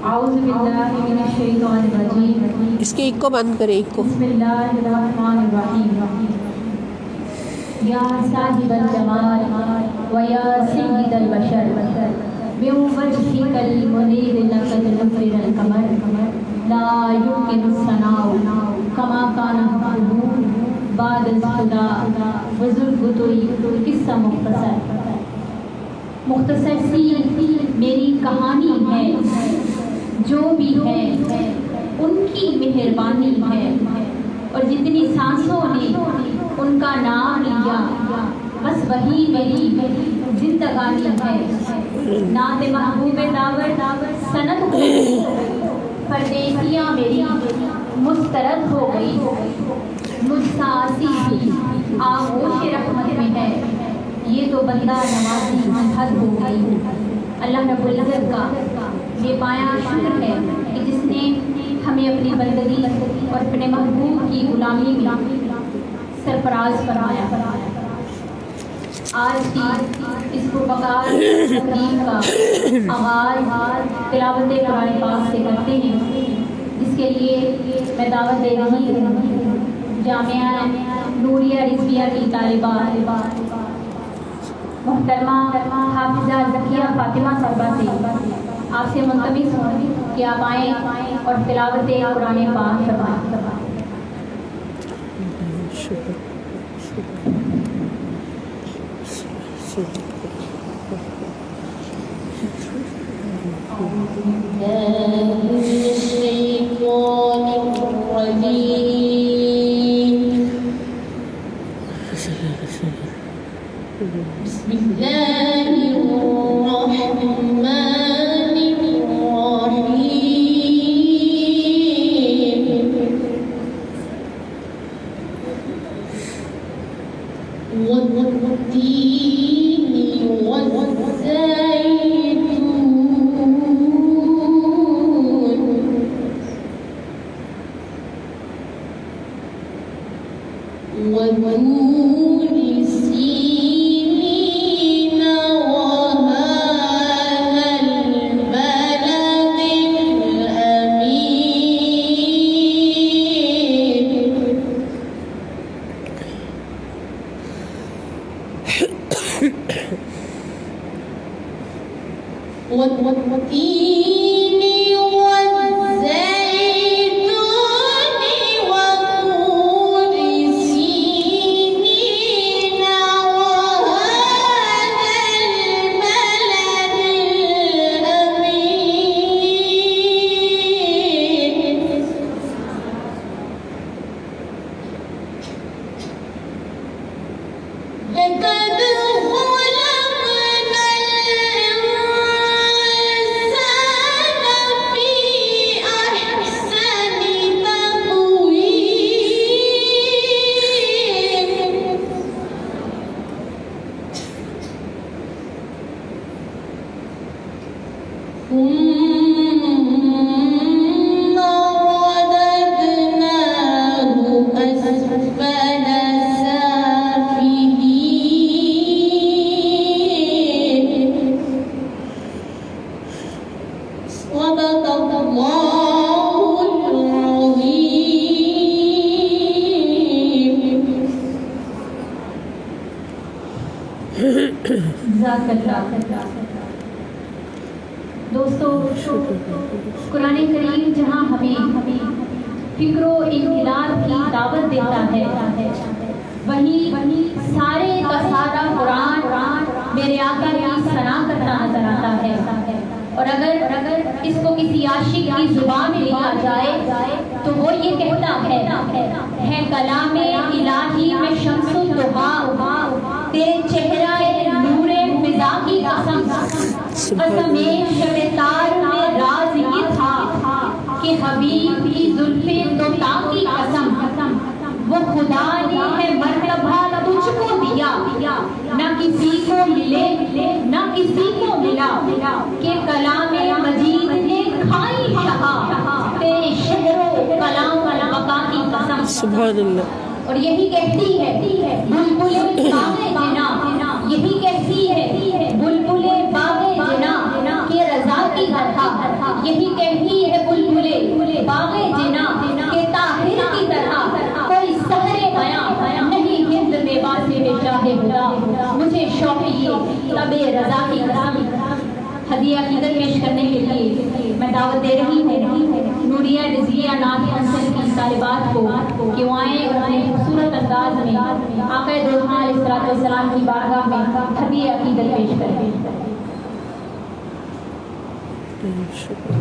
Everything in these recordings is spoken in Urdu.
اعوذ باللہ من الشیطان الرجیم. اس کے ایک کو بند کرے، ایک کو. بسم اللہ الرحمن الرحیم. یا صاحب الجمال و یا سید البشر من وجهک المنیر لقد نفر القمر لا يمكن الثناء كما كان حقه بعد الصدا وذوالبطوئی. قصہ مختصر سی میری کہانی ہے، جو بھی ہے ان کی مہربانی ہے، اور جتنی سانسوں نے ان کا نام لیا بس وہی میری زندگانی ہے. نعت محبوب دعوت سند ہو گئی، پردیسیاں میری مسترد ہو گئی. مجھ سا آسی آغوش رحمت میں ہے، یہ تو بندہ نوازی حد ہو گئی. اللہ رب العزت کا بے پایا شکر ہے کہ جس نے ہمیں اپنی بندگی اور اپنے محبوب کی غلامی میں سرفراز فرمایا. آج کی اس پرپکار تقریب کا آغاز تلاوت قرآن پاک سے کرتے ہیں، جس کے لیے میں دعوت دے رہی ہوں جامعہ نوریہ رضویہ کی طالبہ محترمہ حافظہ ذکیہ فاطمہ صاحبہ سے آپ سے ملتمس ہوں کہ آپ آئیں اور تلاوت قرآن پاک فرمائیں. بسم اللہ الرحمن الرحیم. والتین والزیتون والطور سینین وهذا البلد الأمين. والتين والزيتون وطور سينين وهذا البلد الأمين. لقد خلقنا الإنسان في أحسن تقويم. ثم رددناه أسفل سافلين. صدق الله العظيم. جزاک اللہ. دوستو، قرآن کریم جہاں ہمیں فکر و انقلاب کی دعوت دیتا ہے، وہیں سارے کا سارا قرآن میرے آقا کی ثنا کرتا نظر آتا ہے. اور اگر اس کو کسی عاشق کی زبان میں لکھا جائے تو وہ یہ کہتا ہے کلام الہی میں شمس الضحیٰ، تیرے چہرہ نور فضا کی قسم. قسم شب تار میں راز یہ تھا کہ حبیب کی زلفیں دوتا کی قسم. وہ خدا نے ہے مرتبہ تجھ کو دیا، نہ کسی کو ملے نہ کسی کو ملا، کہ کلام مجید نے کھائی شہا، تیرے شہر و کلام بقا کی قسم. سبحان اللہ. اور یہی کہتی ہے بلبل باغ جنا، یہی کہتی ہے بلبل باغ شاہ خدا مجھے شوق یہ تب رضا کی قسم ہدیہ عقیدت پیش کرنے کے لیے میں دعوت دے رہی ہوں نوریہ رضیہ نامی انصر کی طالبات کو کہ وہ آئیں اور اپنے خوبصورت انداز میں آقا دو جہاں علیہ السلام کی بارگاہ میں ہدیہ عقیدت پیش کریں. وصحبه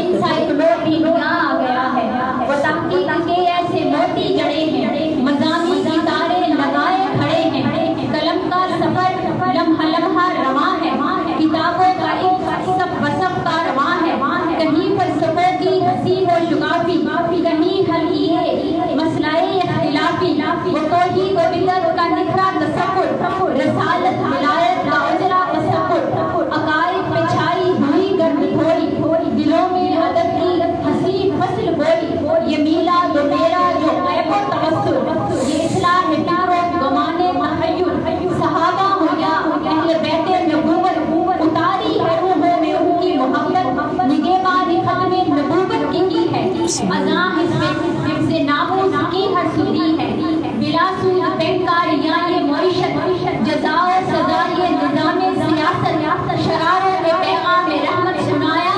انسائکلوپیڈیا آ گیا ہے، وہ تحقیق کے ایسے موتی جڑے ہیں، مضامین کی تاریں لگائے کھڑے ہیں، قلم کا سفر لمحہ لمحہ رواں ہے، کتابوں کا ایک سب بسب کا رواں ہے، کہیں فلسفوں کی ہنسی و شگافی، کہیں حل ہے مسئلہ اختلافی، وہ توحید و بدعت کا نکھرا تصور، رسالت ولایت کا اجرا تصور، عقائد پہ چھائی ہوئی گرد تھوڑی، دلوں میں ادب کی حسین فصل بوئی، یہ میلاد و میراج و غیب و تبصر، یہ اصلاح فکر و گمانے تخیل، صحابہ ہو یا اہل بیت نبوت، اتاری ہے روحوں میں ان کی محبت، نگہبانی ختم نبوت کی ہے، اذاں حفظ ناموس کی ہر سودی ہے، بلا سود بینکاریاں یہ معیشت، جزا و سزا یہ نظام سیاست، شراروں میں پیغام رحمت سنایا،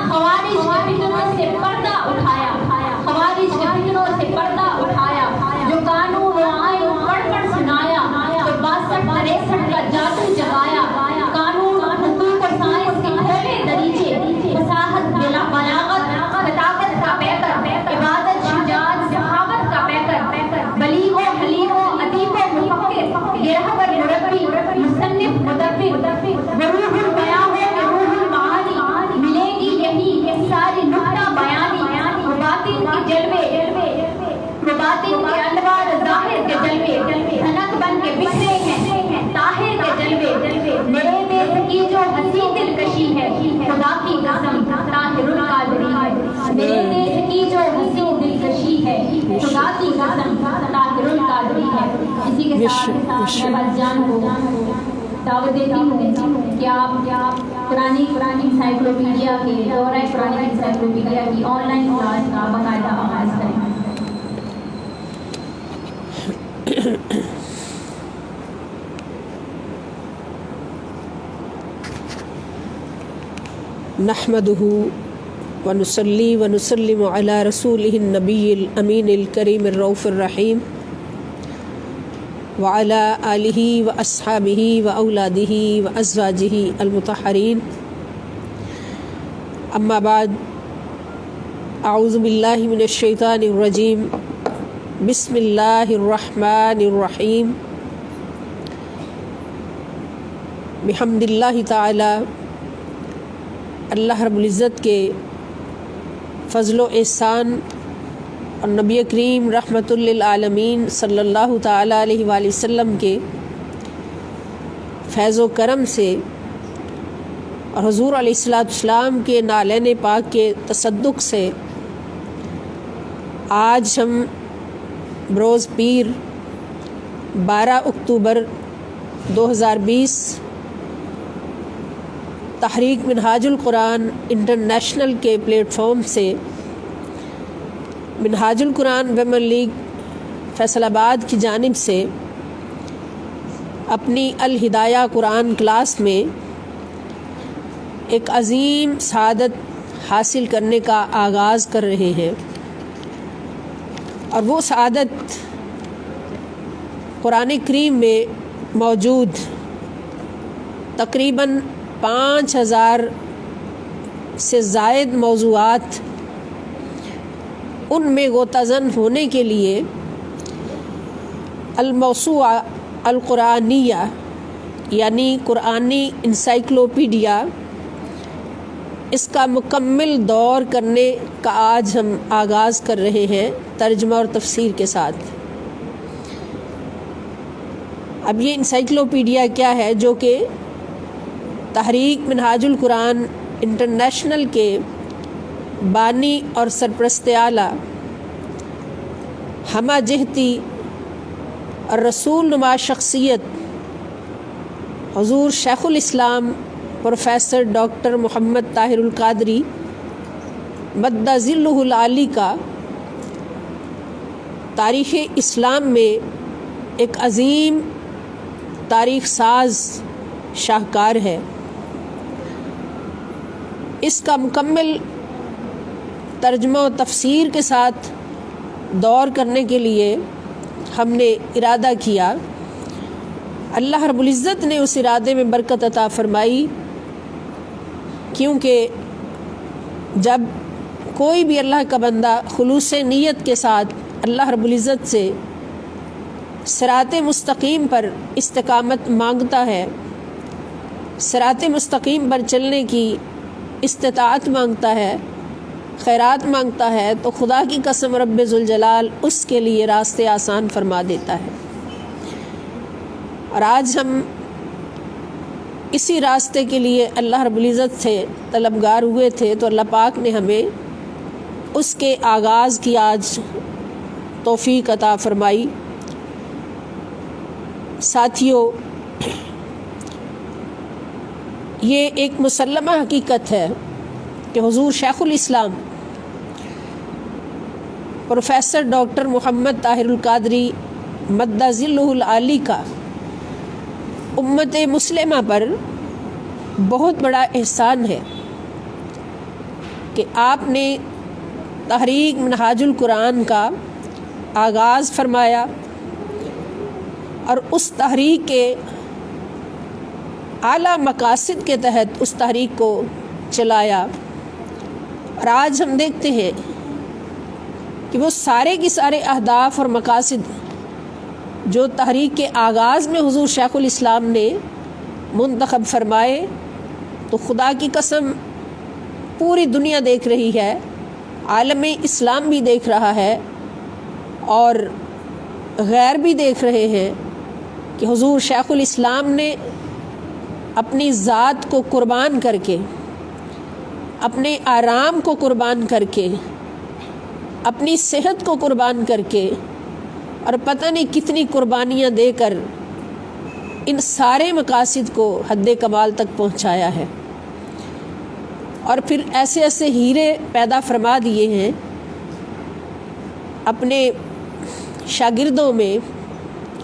خوارج کے فتنوں سے پردہ اٹھایا، خوارج کے فتنوں سے پردہ اٹھایا، جو قانون و آئین پڑھ کر سنایا، تو 62-63 کا جادو جگایا، قانون حقوق و سائنس کے کھولے دریچے، فصاحت بلا بلاغت خطابت کا پیکر، عبادت شجاعت سخاوت کا پیکر، بلیغ و حلیم و ادیب و مفکر، یہ رہبر مربی مصنف مدبر، روح البیاں ہو روح المعانی، ملے گی یہی ساری نقطہ بیانی، باطن کے جلوے، باطن کے انوار ظاہر کے جلوے، دھنک بن کے بکھرے ہیں طاہر کے جلوے، میرے دیس کی جو ہنسی دلکشی ہے، خدا کی قسم طاہر القادری ہے، میرے دیس کی جو ہنسی دلکشی ہے، خدا کی قسم طاہر القادری ہے۔ اسی کے ساتھ میں بس جان کو دعوت دیتی ہوں کہ آپ قرآن انسائکلوپیڈیا کے دورہ قرآن انسائکلوپیڈیا کی آن لائن کلاس کا باقاعدہ آغاز کریں۔ نحمدہ ونصلی ونسلم علی رسولہ النبی الامین الکریم الرؤوف الرحیم وعلی آلہ واصحابہ واولادہ وازواجہ المطہرین، اما بعد، اعوذ باللہ من الشیطان الرجیم، بسم اللہ الرحمن الرحیم، بحمد اللہ تعالی، اللہ رب العزت کے فضل و احسان اور نبی کریم رحمۃ للعالمین صلی اللہ تعالیٰ علیہ وآلہ وسلم کے فیض و کرم سے اور حضور علیہ السلام کے نالین پاک کے تصدق سے آج ہم بروز پیر 12 اکتوبر 2020 تحریک منہاج القرآن انٹرنیشنل کے پلیٹ فارم سے منہاج القرآن ویمن لیگ فیصل آباد کی جانب سے اپنی الہدایہ قرآن کلاس میں ایک عظیم سعادت حاصل کرنے کا آغاز کر رہے ہیں، اور وہ سعادت قرآن کریم میں موجود تقریباً 5000 سے زائد موضوعات، ان میں غوطہ زن ہونے کے لیے الموسوعہ القرآنیہ یعنی قرآنی انسائکلوپیڈیا، اس کا مکمل دور کرنے کا آج ہم آغاز کر رہے ہیں ترجمہ اور تفسیر کے ساتھ۔ اب یہ انسائکلوپیڈیا کیا ہے؟ جو کہ تحریک منہاج القرآن انٹرنیشنل کے بانی اور سرپرست اعلیٰ ہمہ جہتی اور رسول نما شخصیت حضور شیخ الاسلام پروفیسر ڈاکٹر محمد طاہر القادری مد ظلہ العالی کا تاریخ اسلام میں ایک عظیم تاریخ ساز شاہکار ہے۔ اس کا مکمل ترجمہ و تفسیر کے ساتھ دور کرنے کے لیے ہم نے ارادہ کیا۔ اللہ رب العزت نے اس ارادے میں برکت عطا فرمائی، کیونکہ جب کوئی بھی اللہ کا بندہ خلوص نیت کے ساتھ اللہ رب العزت سے صراط مستقیم پر استقامت مانگتا ہے، صراط مستقیم پر چلنے کی استطاعت مانگتا ہے، خیرات مانگتا ہے، تو خدا کی قسم رب ذوالجلال اس کے لیے راستے آسان فرما دیتا ہے۔ اور آج ہم اسی راستے کے لیے اللہ رب العزت سے طلبگار ہوئے تھے، تو اللہ پاک نے ہمیں اس کے آغاز کی آج توفیق عطا فرمائی۔ ساتھیو، یہ ایک مسلمہ حقیقت ہے کہ حضور شیخ الاسلام پروفیسر ڈاکٹر محمد طاہر القادری مد ظلہ العالی کا امت مسلمہ پر بہت بڑا احسان ہے کہ آپ نے تحریک منہاج القرآن کا آغاز فرمایا اور اس تحریک کے اعلیٰ مقاصد کے تحت اس تحریک کو چلایا۔ اور آج ہم دیکھتے ہیں کہ وہ سارے کے سارے اہداف اور مقاصد جو تحریک کے آغاز میں حضور شیخ الاسلام نے منتخب فرمائے، تو خدا کی قسم پوری دنیا دیکھ رہی ہے، عالم اسلام بھی دیکھ رہا ہے اور غیر بھی دیکھ رہے ہیں کہ حضور شیخ الاسلام نے اپنی ذات کو قربان کر کے، اپنے آرام کو قربان کر کے، اپنی صحت کو قربان کر کے اور پتہ نہیں کتنی قربانیاں دے کر ان سارے مقاصد کو حد کمال تک پہنچایا ہے۔ اور پھر ایسے ایسے ہیرے پیدا فرما دیے ہیں اپنے شاگردوں میں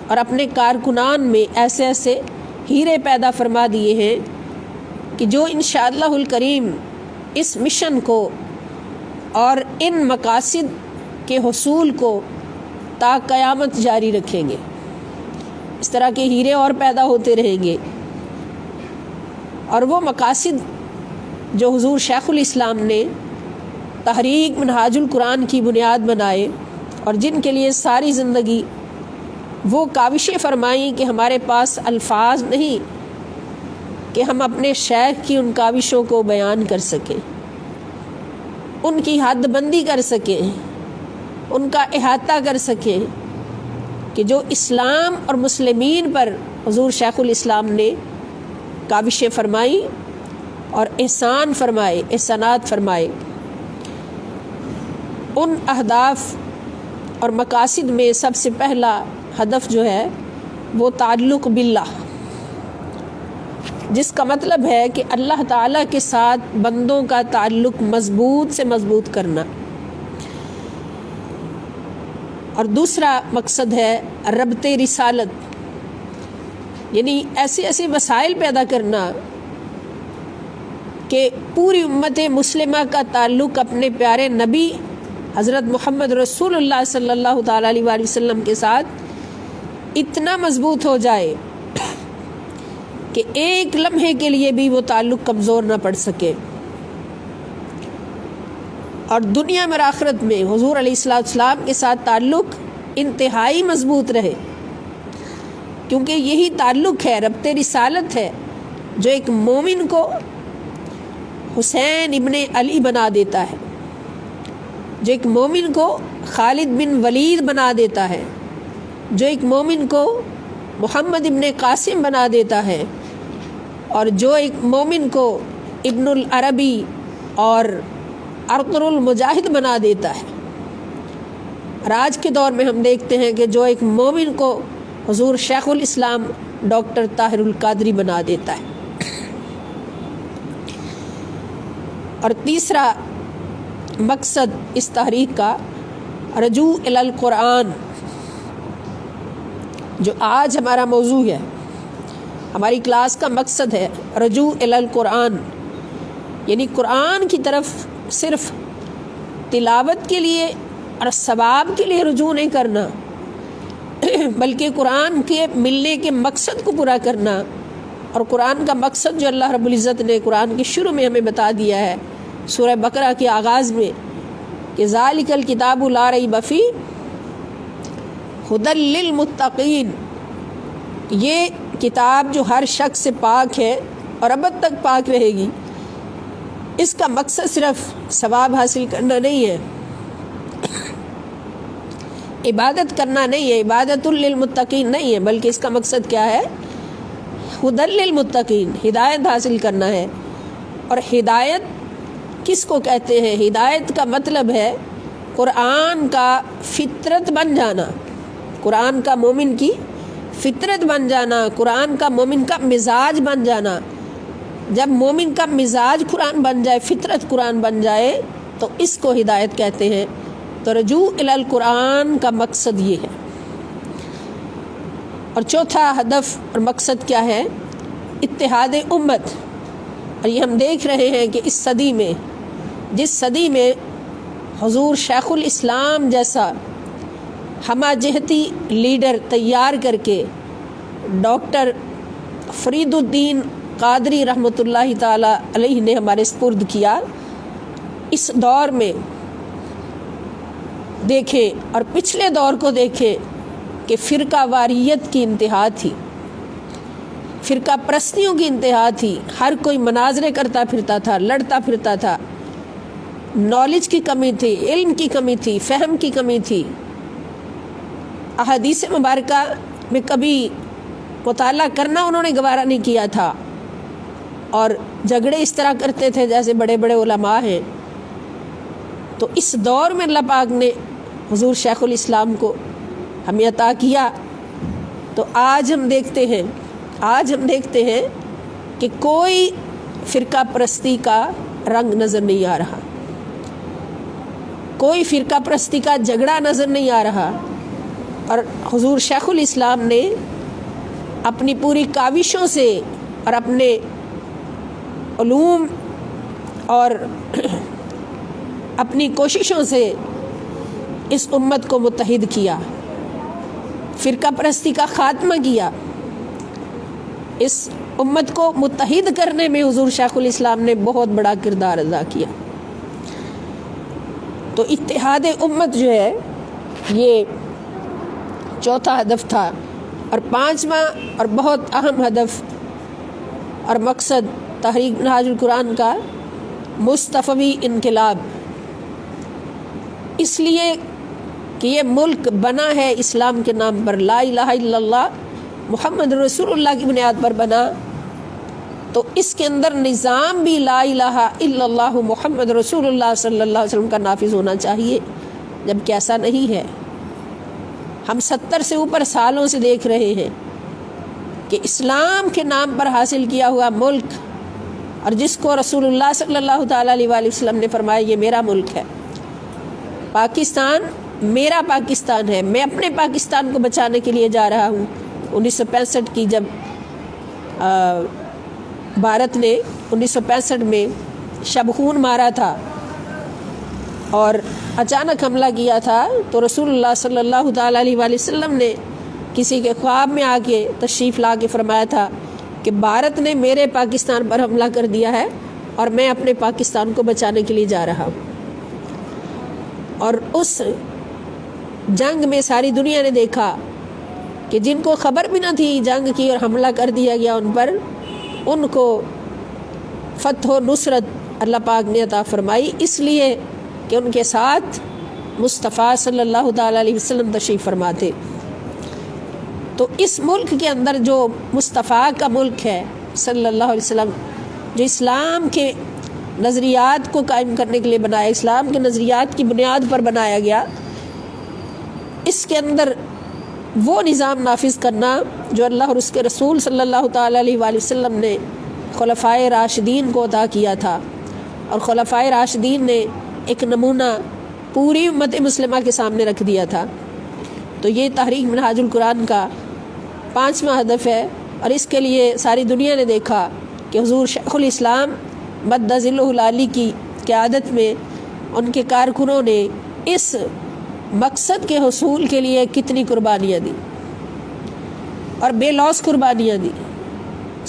اور اپنے کارکنان میں، ایسے ایسے ہیرے پیدا فرما دیے ہیں کہ جو انشاءاللہ الکریم اس مشن کو اور ان مقاصد کے حصول کو تا قیامت جاری رکھیں گے۔ اس طرح کے ہیرے اور پیدا ہوتے رہیں گے، اور وہ مقاصد جو حضور شیخ الاسلام نے تحریک منہاج القرآن کی بنیاد بنائے اور جن کے لیے ساری زندگی وہ کاوشیں فرمائیں کہ ہمارے پاس الفاظ نہیں کہ ہم اپنے شیخ کی ان کاوشوں کو بیان کر سکیں، ان کی حد بندی کر سکیں، ان کا احاطہ کر سکیں کہ جو اسلام اور مسلمین پر حضور شیخ الاسلام نے کاوشیں فرمائیں اور احسان فرمائے، احسانات فرمائے۔ ان اہداف اور مقاصد میں سب سے پہلا ہدف جو ہے وہ تعلق باللہ، جس کا مطلب ہے کہ اللہ تعالیٰ کے ساتھ بندوں کا تعلق مضبوط سے مضبوط کرنا۔ اور دوسرا مقصد ہے ربط رسالت، یعنی ایسے ایسے وسائل پیدا کرنا کہ پوری امت مسلمہ کا تعلق اپنے پیارے نبی حضرت محمد رسول اللہ صلی اللہ تعالیٰ علیہ وآلہ وسلم کے ساتھ اتنا مضبوط ہو جائے کہ ایک لمحے کے لیے بھی وہ تعلق کمزور نہ پڑ سکے، اور دنیا میں اور آخرت میں حضور علیہ السلام کے ساتھ تعلق انتہائی مضبوط رہے، کیونکہ یہی تعلق ہے، ربط رسالت ہے، جو ایک مومن کو حسین ابن علی بنا دیتا ہے، جو ایک مومن کو خالد بن ولید بنا دیتا ہے، جو ایک مومن کو محمد ابن قاسم بنا دیتا ہے، اور جو ایک مومن کو ابن العربی اور ارطر المجاہد بنا دیتا ہے۔ اور آج کے دور میں ہم دیکھتے ہیں کہ جو ایک مومن کو حضور شیخ الاسلام ڈاکٹر طاہر القادری بنا دیتا ہے۔ اور تیسرا مقصد اس تحریک کا رجوع الی القرآن، جو آج ہمارا موضوع ہے، ہماری کلاس کا مقصد ہے رجوع الی القرآن، یعنی قرآن کی طرف صرف تلاوت کے لیے اور ثواب کے لیے رجوع نہیں کرنا، بلکہ قرآن کے ملنے کے مقصد کو پورا کرنا۔ اور قرآن کا مقصد جو اللہ رب العزت نے قرآن کے شروع میں ہمیں بتا دیا ہے، سورہ بقرہ کے آغاز میں، کہ ذالک الکتاب لا ریب فیہ ھدی للمتقین، یہ کتاب جو ہر شخص سے پاک ہے اور ابد تک پاک رہے گی، اس کا مقصد صرف ثواب حاصل کرنا نہیں ہے، عبادت کرنا نہیں ہے، عبادت للمتقین نہیں ہے، بلکہ اس کا مقصد کیا ہے؟ ھدی للمتقین، ہدایت حاصل کرنا ہے۔ اور ہدایت کس کو کہتے ہیں؟ ہدایت کا مطلب ہے قرآن کا فطرت بن جانا، قرآن کا مومن کی فطرت بن جانا، قرآن کا مومن کا مزاج بن جانا۔ جب مومن کا مزاج قرآن بن جائے، فطرت قرآن بن جائے، تو اس کو ہدایت کہتے ہیں۔ تو رجوع الی القرآن کا مقصد یہ ہے۔ اور چوتھا ہدف اور مقصد کیا ہے؟ اتحاد امت۔ اور یہ ہم دیکھ رہے ہیں کہ اس صدی میں، جس صدی میں حضور شیخ الاسلام جیسا ہمہ جہتی لیڈر تیار کر کے ڈاکٹر فرید الدین قادری رحمۃ اللہ تعالی علیہ نے ہمارے سپرد کیا، اس دور میں دیکھیں اور پچھلے دور کو دیکھیں کہ فرقہ واریت کی انتہا تھی، فرقہ پرستیوں کی انتہا تھی، ہر کوئی مناظرے کرتا پھرتا تھا، لڑتا پھرتا تھا، نالج کی کمی تھی، علم کی کمی تھی، فہم کی کمی تھی، احادیث مبارکہ میں کبھی مطالعہ کرنا انہوں نے گوارا نہیں کیا تھا، اور جھگڑے اس طرح کرتے تھے جیسے بڑے بڑے علماء ہیں۔ تو اس دور میں اللہ پاک نے حضور شیخ الاسلام کو ہمیں عطا کیا۔ تو آج ہم دیکھتے ہیں کہ کوئی فرقہ پرستی کا رنگ نظر نہیں آ رہا، کوئی فرقہ پرستی کا جھگڑا نظر نہیں آ رہا، اور حضور شیخ الاسلام نے اپنی پوری کاوشوں سے اور اپنے علوم اور اپنی کوششوں سے اس امت کو متحد کیا، فرقہ پرستی کا خاتمہ کیا، اس امت کو متحد کرنے میں حضور شیخ الاسلام نے بہت بڑا کردار ادا کیا۔ تو اتحاد امت جو ہے یہ چوتھا ہدف تھا۔ اور پانچواں اور بہت اہم ہدف اور مقصد تحریک منہاج القرآن کا مصطفی انقلاب، اس لیے کہ یہ ملک بنا ہے اسلام کے نام پر، لا الہ الا اللہ محمد رسول اللہ کی بنیاد پر بنا، تو اس کے اندر نظام بھی لا الہ الا اللہ محمد رسول اللہ صلی اللہ علیہ وسلم کا نافذ ہونا چاہیے، جبکہ ایسا نہیں ہے۔ ہم 70 سے اوپر سالوں سے دیکھ رہے ہیں کہ اسلام کے نام پر حاصل کیا ہوا ملک، اور جس کو رسول اللہ صلی اللہ تعالیٰ علیہ وآلہ وسلم نے فرمایا یہ میرا ملک ہے، پاکستان میرا پاکستان ہے، میں اپنے پاکستان کو بچانے کے لیے جا رہا ہوں۔ 1965 کی جب بھارت نے 1965 میں شب خون مارا تھا اور اچانک حملہ کیا تھا، تو رسول اللہ صلی اللہ تعالیٰ علیہ وآلہ وسلم نے کسی کے خواب میں آ کے تشریف لا کے فرمایا تھا کہ بھارت نے میرے پاکستان پر حملہ کر دیا ہے اور میں اپنے پاکستان کو بچانے کے لیے جا رہا ہوں۔ اور اس جنگ میں ساری دنیا نے دیکھا کہ جن کو خبر بھی نہ تھی جنگ کی اور حملہ کر دیا گیا ان پر، ان کو فتح و نصرت اللہ پاک نے عطا فرمائی، اس لیے کہ ان کے ساتھ مصطفیٰ صلی اللہ تعالیٰ علیہ وسلم تشریف فرما تھے۔ تو اس ملک کے اندر جو مصطفیٰ کا ملک ہے صلی اللہ علیہ وسلم، جو اسلام کے نظریات کو قائم کرنے کے لیے بنایا، اسلام کے نظریات کی بنیاد پر بنایا گیا، اس کے اندر وہ نظام نافذ کرنا جو اللہ اور اس کے رسول صلی اللہ تعالیٰ علیہ وآلہ وسلم نے خلفائے راشدین کو عطا کیا تھا، اور خلفائے راشدین نے ایک نمونہ پوری امت مسلمہ کے سامنے رکھ دیا تھا۔ تو یہ تحریک منہاج القرآن کا 5واں ہدف ہے، اور اس کے لیے ساری دنیا نے دیکھا کہ حضور شیخ الاسلام مد ظلہ العالی کی قیادت میں ان کے کارکنوں نے اس مقصد کے حصول کے لیے کتنی قربانیاں دی، اور بے لوث قربانیاں دی،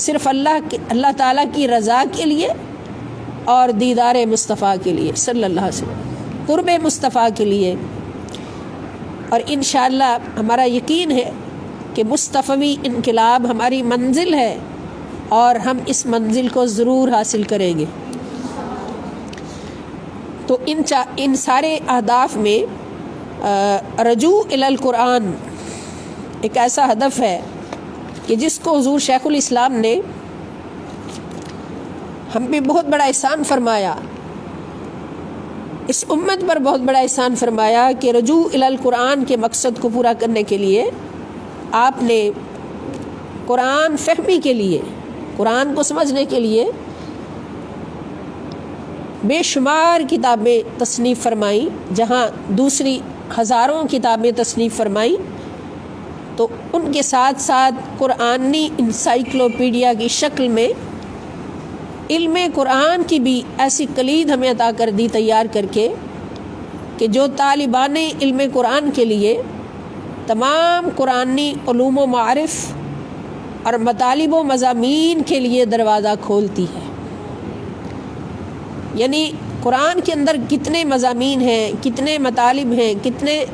صرف اللہ تعالیٰ کی رضا کے لیے اور دیدار مصطفیٰ کے لیے صلی اللہ علیہ وسلم۔ قرب مصطفیٰ کے لیے، اور انشاءاللہ ہمارا یقین ہے کہ مصطفی انقلاب ہماری منزل ہے اور ہم اس منزل کو ضرور حاصل کریں گے۔ تو ان سارے اہداف میں رجوع الی القرآن ایک ایسا ہدف ہے کہ جس کو حضور شیخ الاسلام نے ہم پہ بہت بڑا احسان فرمایا، اس امت پر بہت بڑا احسان فرمایا کہ رجوع الی القرآن کے مقصد کو پورا کرنے کے لیے آپ نے قرآن فہمی کے لیے، قرآن کو سمجھنے کے لیے بے شمار کتابیں تصنیف فرمائیں، جہاں دوسری ہزاروں کتابیں تصنیف فرمائیں، تو ان کے ساتھ ساتھ قرآنی انسائکلوپیڈیا کی شکل میں علم قرآن کی بھی ایسی کلید ہمیں عطا کر دی تیار کر کے کہ جو طالبان علم قرآن کے لیے تمام قرآنی علوم و معارف اور مطالب و مضامین کے لیے دروازہ کھولتی ہے۔ یعنی قرآن کے اندر کتنے مضامین ہیں، کتنے مطالب ہیں، کتنے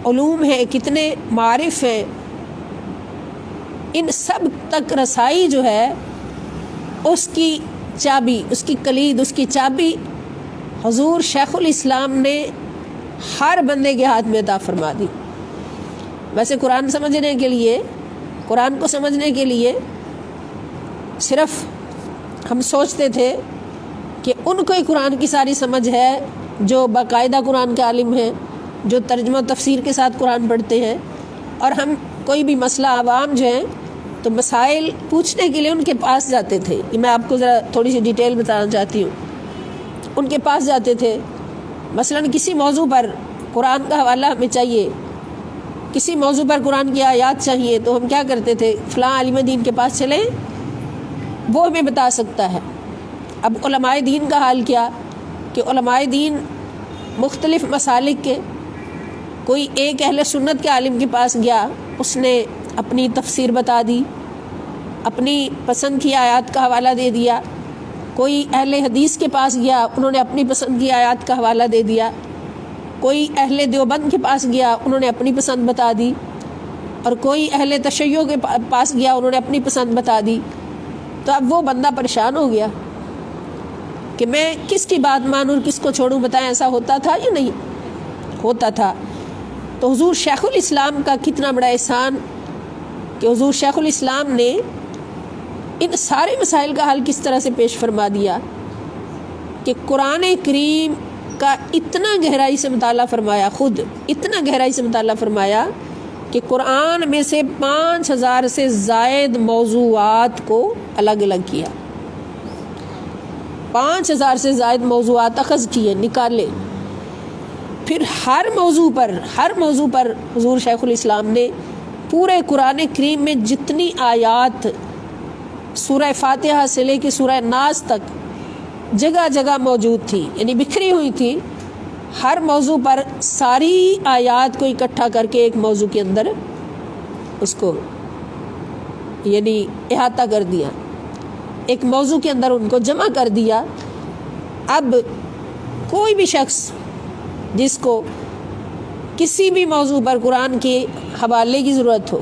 علوم ہیں، کتنے معارف ہیں، ان سب تک رسائی جو ہے اس کی چابی، اس کی کلید، اس کی چابی حضور شیخ الاسلام نے ہر بندے کے ہاتھ میں عطا فرما دی۔ ویسے قرآن سمجھنے کے لیے، قرآن کو سمجھنے کے لیے صرف ہم سوچتے تھے کہ ان کو ہی قرآن کی ساری سمجھ ہے جو باقاعدہ قرآن کے عالم ہیں، جو ترجمہ و تفسیر کے ساتھ قرآن پڑھتے ہیں، اور ہم کوئی بھی مسئلہ عوام جو ہیں تو مسائل پوچھنے کے لیے ان کے پاس جاتے تھے۔ یہ میں آپ کو ذرا تھوڑی سی ڈیٹیل بتانا چاہتی ہوں۔ ان کے پاس جاتے تھے، مثلا کسی موضوع پر قرآن کا حوالہ ہمیں چاہیے، کسی موضوع پر قرآن کی آیات چاہیے، تو ہم کیا کرتے تھے، فلاں عالم دین کے پاس چلیں، وہ ہمیں بتا سکتا ہے۔ اب علماء دین کا حال کیا کہ علماء دین مختلف مسالک کے، کوئی ایک اہل سنت کے عالم کے پاس گیا، اس نے اپنی تفسیر بتا دی، اپنی پسند کی آیات کا حوالہ دے دیا، کوئی اہل حدیث کے پاس گیا، انہوں نے اپنی پسند کی آیات کا حوالہ دے دیا، کوئی اہل دیوبند کے پاس گیا، انہوں نے اپنی پسند بتا دی، اور کوئی اہل تشیع کے پاس گیا، انہوں نے اپنی پسند بتا دی۔ تو اب وہ بندہ پریشان ہو گیا کہ میں کس کی بات مانوں اور کس کو چھوڑوں، بتائیں ایسا ہوتا تھا یا نہیں ہوتا تھا؟ تو حضور شیخ الاسلام کا کتنا بڑا احسان کہ حضور شیخ الاسلام نے ان سارے مسائل کا حل کس طرح سے پیش فرما دیا کہ قرآن کریم کا اتنا گہرائی سے مطالعہ فرمایا، خود اتنا گہرائی سے مطالعہ فرمایا کہ قرآن میں سے 5000 سے زائد موضوعات کو الگ الگ کیا، 5000 سے زائد موضوعات اخذ کیے، نکالے، پھر ہر موضوع پر حضور شیخ الاسلام نے پورے قرآن کریم میں جتنی آیات سورہ فاتحہ سے لے کے سورہ ناس تک جگہ جگہ موجود تھی، یعنی بکھری ہوئی تھی، ہر موضوع پر ساری آیات کو اکٹھا کر کے ایک موضوع کے اندر اس کو یعنی احاطہ کر دیا، ایک موضوع کے اندر ان کو جمع کر دیا۔ اب کوئی بھی شخص جس کو کسی بھی موضوع پر قرآن کے حوالے کی ضرورت ہو،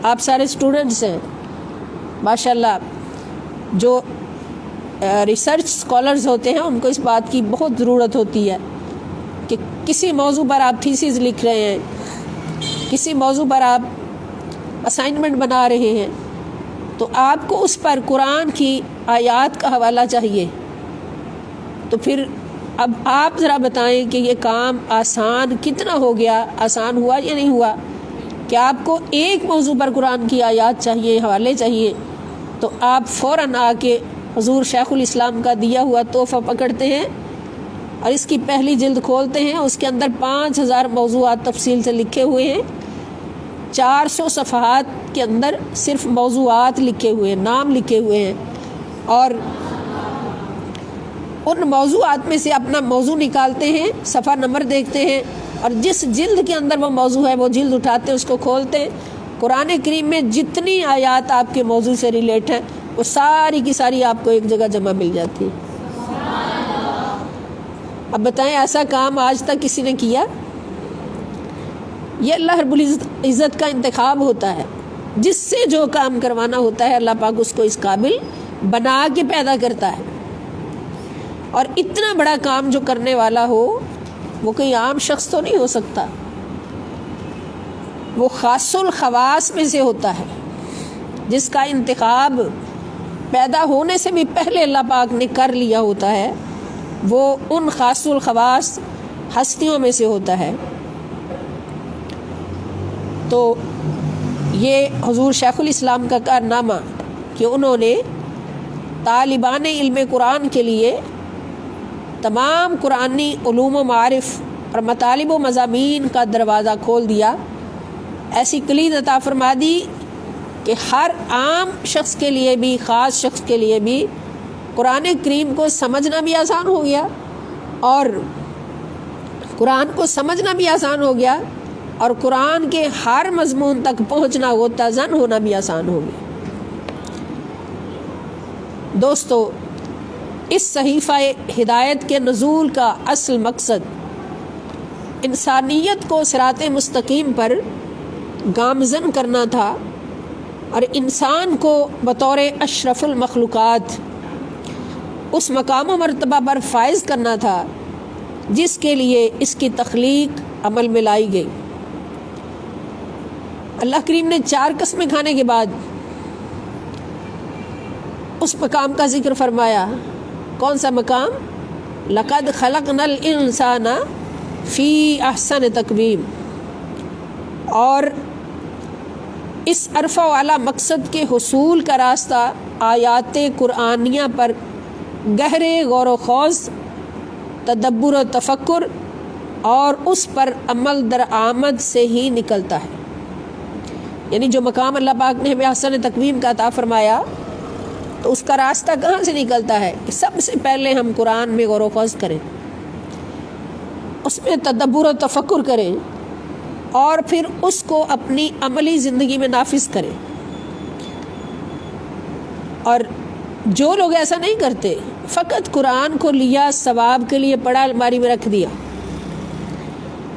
آپ سارے اسٹوڈنٹس ہیں ماشاءاللہ، جو ریسرچ اسکالرز ہوتے ہیں ان کو اس بات کی بہت ضرورت ہوتی ہے کہ کسی موضوع پر آپ تھیسز لکھ رہے ہیں، کسی موضوع پر آپ اسائنمنٹ بنا رہے ہیں، تو آپ کو اس پر قرآن کی آیات کا حوالہ چاہیے۔ تو پھر اب آپ ذرا بتائیں کہ یہ کام آسان کتنا ہو گیا، آسان ہوا یا نہیں ہوا کہ آپ کو ایک موضوع پر قرآن کی آیات چاہیے، حوالے چاہیے، تو آپ فوراً آ کے حضور شیخ الاسلام کا دیا ہوا تحفہ پکڑتے ہیں اور اس کی پہلی جلد کھولتے ہیں، اس کے اندر 5000 موضوعات تفصیل سے لکھے ہوئے ہیں، 400 صفحات کے اندر صرف موضوعات لکھے ہوئے ہیں، نام لکھے ہوئے ہیں، اور ان موضوعات میں سے اپنا موضوع نکالتے ہیں، صفحہ نمبر دیکھتے ہیں، اور جس جلد کے اندر وہ موضوع ہے وہ جلد اٹھاتے ہیں، اس کو کھولتے ہیں، قرآن کریم میں جتنی آیات آپ کے موضوع سے ریلیٹ ہیں وہ ساری کی ساری آپ کو ایک جگہ جمع مل جاتی ہے۔ اب بتائیں ایسا کام آج تک کسی نے کیا؟ یہ اللہ رب العزت کا انتخاب ہوتا ہے، جس سے جو کام کروانا ہوتا ہے اللہ پاک اس کو اس قابل بنا کے پیدا کرتا ہے. اور اتنا بڑا کام جو کرنے والا ہو وہ کوئی عام شخص تو نہیں ہو سکتا، وہ خاص الخواص میں سے ہوتا ہے، جس کا انتخاب پیدا ہونے سے بھی پہلے اللہ پاک نے کر لیا ہوتا ہے، وہ ان خاص الخواص ہستیوں میں سے ہوتا ہے. تو یہ حضور شیخ الاسلام کا کارنامہ کہ انہوں نے طالبان علم قرآن کے لیے تمام قرآنی علوم و معارف اور مطالب و مضامین کا دروازہ کھول دیا، ایسی کلید عطا فرما دی کہ ہر عام شخص کے لیے بھی خاص شخص کے لیے بھی قرآن کریم کو سمجھنا بھی آسان ہو گیا، اور قرآن کو سمجھنا بھی آسان ہو گیا، اور قرآن کے ہر مضمون تک پہنچنا غوطہ-زن ہونا بھی آسان ہو گیا. دوستو، اس صحیفہ ہدایت کے نزول کا اصل مقصد انسانیت کو صراط مستقیم پر گامزن کرنا تھا، اور انسان کو بطور اشرف المخلوقات اس مقام و مرتبہ پر فائز کرنا تھا جس کے لیے اس کی تخلیق عمل میں لائی گئی. اللہ کریم نے 4 قسمیں کھانے کے بعد اس مقام کا ذکر فرمایا. کون سا مقام؟ لقد خلقنا الانسان فی احسن تقویم. اور اس عرفہ والا مقصد کے حصول کا راستہ آیات قرآنیہ پر گہرے غور و خوض، تدبر و تفکر اور اس پر عمل درآمد سے ہی نکلتا ہے. یعنی جو مقام اللہ پاک نے ہمیں احسن تقویم کا عطا فرمایا، تو اس کا راستہ کہاں سے نکلتا ہے کہ سب سے پہلے ہم قرآن میں غور و خوض کریں، اس میں تدبر و تفکر کریں، اور پھر اس کو اپنی عملی زندگی میں نافذ کریں. اور جو لوگ ایسا نہیں کرتے، فقط قرآن کو لیا، ثواب کے لیے پڑھا، الماری میں رکھ دیا،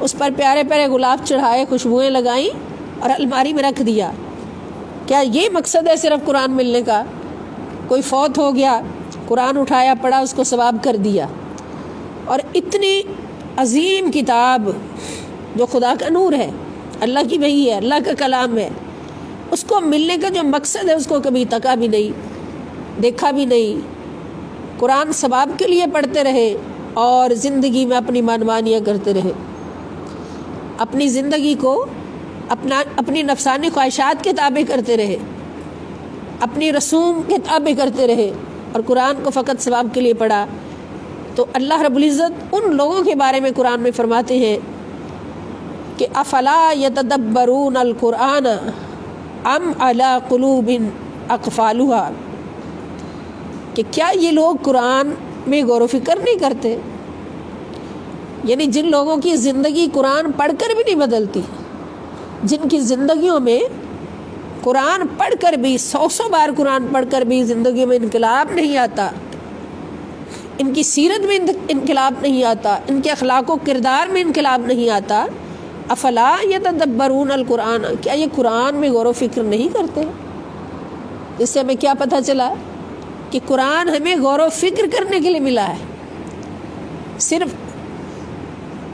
اس پر پیارے پیارے گلاب چڑھائے، خوشبوئیں لگائیں اور الماری میں رکھ دیا، کیا یہ مقصد ہے صرف قرآن ملنے کا؟ کوئی فوت ہو گیا، قرآن اٹھایا، پڑھا، اس کو ثواب کر دیا. اور اتنی عظیم کتاب جو خدا کا نور ہے، اللہ کی وحی ہے، اللہ کا کلام ہے، اس کو ملنے کا جو مقصد ہے اس کو کبھی تکا بھی نہیں، دیکھا بھی نہیں. قرآن ثواب کے لیے پڑھتے رہے اور زندگی میں اپنی منمانیاں کرتے رہے، اپنی زندگی کو اپنی نفسانی خواہشات کے تابع کرتے رہے، اپنی رسوم کے تابع کرتے رہے، اور قرآن کو فقط ثواب کے لیے پڑھا. تو اللہ رب العزت ان لوگوں کے بارے میں قرآن میں فرماتے ہیں کہ افلا یتدبرون القرآن ام علی قلوب اقفالها، کہ کیا یہ لوگ قرآن میں غور و فکر نہیں کرتے؟ یعنی جن لوگوں کی زندگی قرآن پڑھ کر بھی نہیں بدلتی، جن کی زندگیوں میں قرآن پڑھ کر بھی 100 بار قرآن پڑھ کر بھی زندگی میں انقلاب نہیں آتا، ان کی سیرت میں انقلاب نہیں آتا، ان کے اخلاق و کردار میں انقلاب نہیں آتا. افلا یتدبرون القرآن، کیا یہ قرآن میں غور و فکر نہیں کرتے؟ اس سے ہمیں کیا پتہ چلا کہ قرآن ہمیں غور و فکر کرنے کے لیے ملا ہے، صرف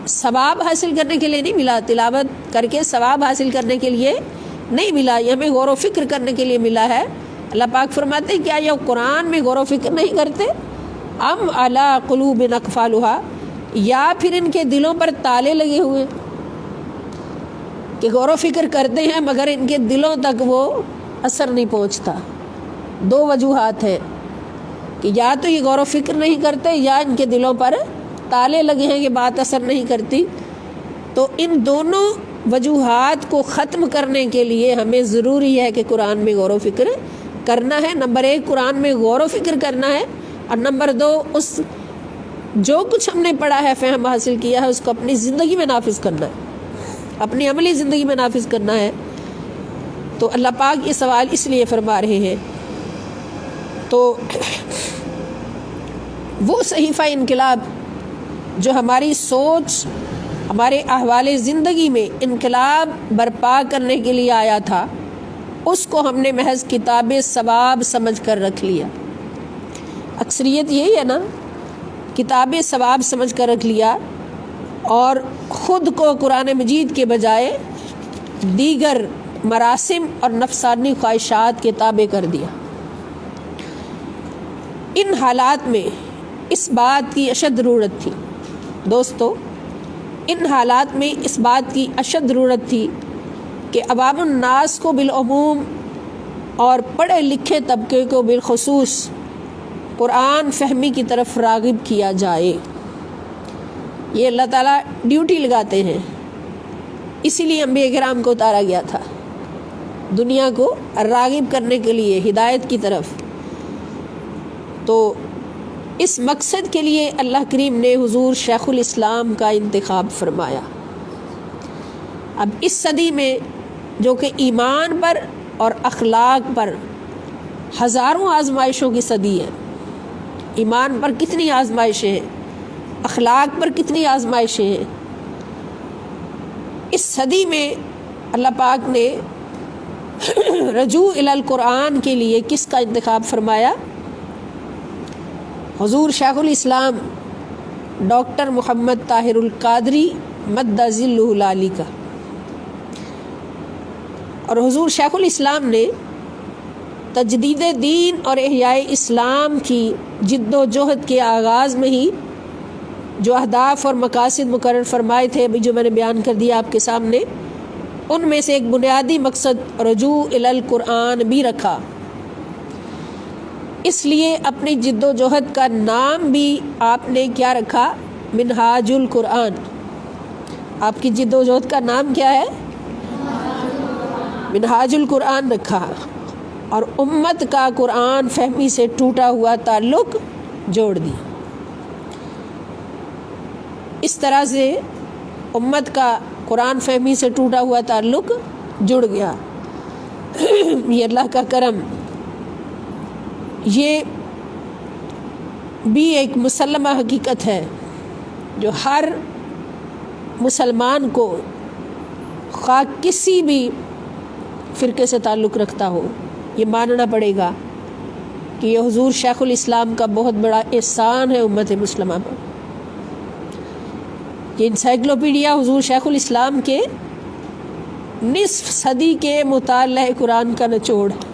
ثواب حاصل کرنے کے لیے نہیں ملا، تلاوت کر کے ثواب حاصل کرنے کے لیے نہیں ملا، یہ ہمیں غور و فکر کرنے کے لیے ملا ہے. اللہ پاک فرماتے ہیں کیا یہ قرآن میں غور و فکر نہیں کرتے؟ ام علی قلوب اقفالها، یا پھر ان کے دلوں پر تالے لگے ہوئے کہ غور و فکر کرتے ہیں مگر ان کے دلوں تک وہ اثر نہیں پہنچتا. 2 وجوہات ہیں کہ یا تو یہ غور و فکر نہیں کرتے، یا ان کے دلوں پر تالے لگے ہیں کہ بات اثر نہیں کرتی. تو ان دونوں وجوہات کو ختم کرنے کے لیے ہمیں ضروری ہے کہ قرآن میں غور و فکر کرنا ہے. نمبر 1 قرآن میں غور و فکر کرنا ہے، اور نمبر 2 اس جو کچھ ہم نے پڑھا ہے، فہم حاصل کیا ہے، اس کو اپنی زندگی میں نافذ کرنا ہے، اپنی عملی زندگی میں نافذ کرنا ہے. تو اللہ پاک یہ سوال اس لیے فرما رہے ہیں. تو وہ صحیفہ انقلاب جو ہماری سوچ، ہمارے احوال زندگی میں انقلاب برپا کرنے کے لیے آیا تھا، اس کو ہم نے محض کتاب ثواب سمجھ کر رکھ لیا۔ اکثریت یہی ہے نا، کتاب ثواب سمجھ کر رکھ لیا اور خود کو قرآن مجید کے بجائے دیگر مراسم اور نفسانی خواہشات کے تابع کر دیا۔ ان حالات میں اس بات کی اشد ضرورت تھی دوستو، ان حالات میں اس بات کی اشد ضرورت تھی کہ عوام الناس کو بالعموم اور پڑھے لکھے طبقے کو بالخصوص قرآن فہمی کی طرف راغب کیا جائے۔ یہ اللہ تعالیٰ ڈیوٹی لگاتے ہیں، اسی لیے انبیاء کرام کو اتارا گیا تھا، دنیا کو راغب کرنے کے لیے، ہدایت کی طرف۔ تو اس مقصد کے لیے اللہ کریم نے حضور شیخ الاسلام کا انتخاب فرمایا۔ اب اس صدی میں جو کہ ایمان پر اور اخلاق پر ہزاروں آزمائشوں کی صدی ہے، ایمان پر کتنی آزمائشیں ہیں، اخلاق پر کتنی آزمائشیں ہیں، اس صدی میں اللہ پاک نے رجوع الی القرآن کے لیے کس کا انتخاب فرمایا؟ حضور شیخ الاسلام ڈاکٹر محمد طاہر القادری مد ظلہ العالی کا۔ اور حضور شیخ الاسلام نے تجدید دین اور احیاء اسلام کی جد و جہد کے آغاز میں ہی جو اہداف اور مقاصد مقرر فرمائے تھے، ابھی جو میں نے بیان کر دیا آپ کے سامنے، ان میں سے ایک بنیادی مقصد رجوع الی القرآن بھی رکھا۔ اس لیے اپنی جد و جہد کا نام بھی آپ نے کیا رکھا؟ منہاج القرآن۔ آپ کی جد و جہد کا نام کیا ہے؟ منہاج القرآن رکھا، اور امت کا قرآن فہمی سے ٹوٹا ہوا تعلق جوڑ دیا۔ اس طرح سے امت کا قرآن فہمی سے ٹوٹا ہوا تعلق جڑ گیا۔ یہ اللہ کا کرم، یہ بھی ایک مسلمہ حقیقت ہے جو ہر مسلمان کو خواہ کسی بھی فرقے سے تعلق رکھتا ہو، یہ ماننا پڑے گا کہ یہ حضور شیخ الاسلام کا بہت بڑا احسان ہے امت مسلمہ پر۔ یہ انسائکلوپیڈیا حضور شیخ الاسلام کے نصف صدی کے مطالعہ قرآن کا نچوڑ ہے،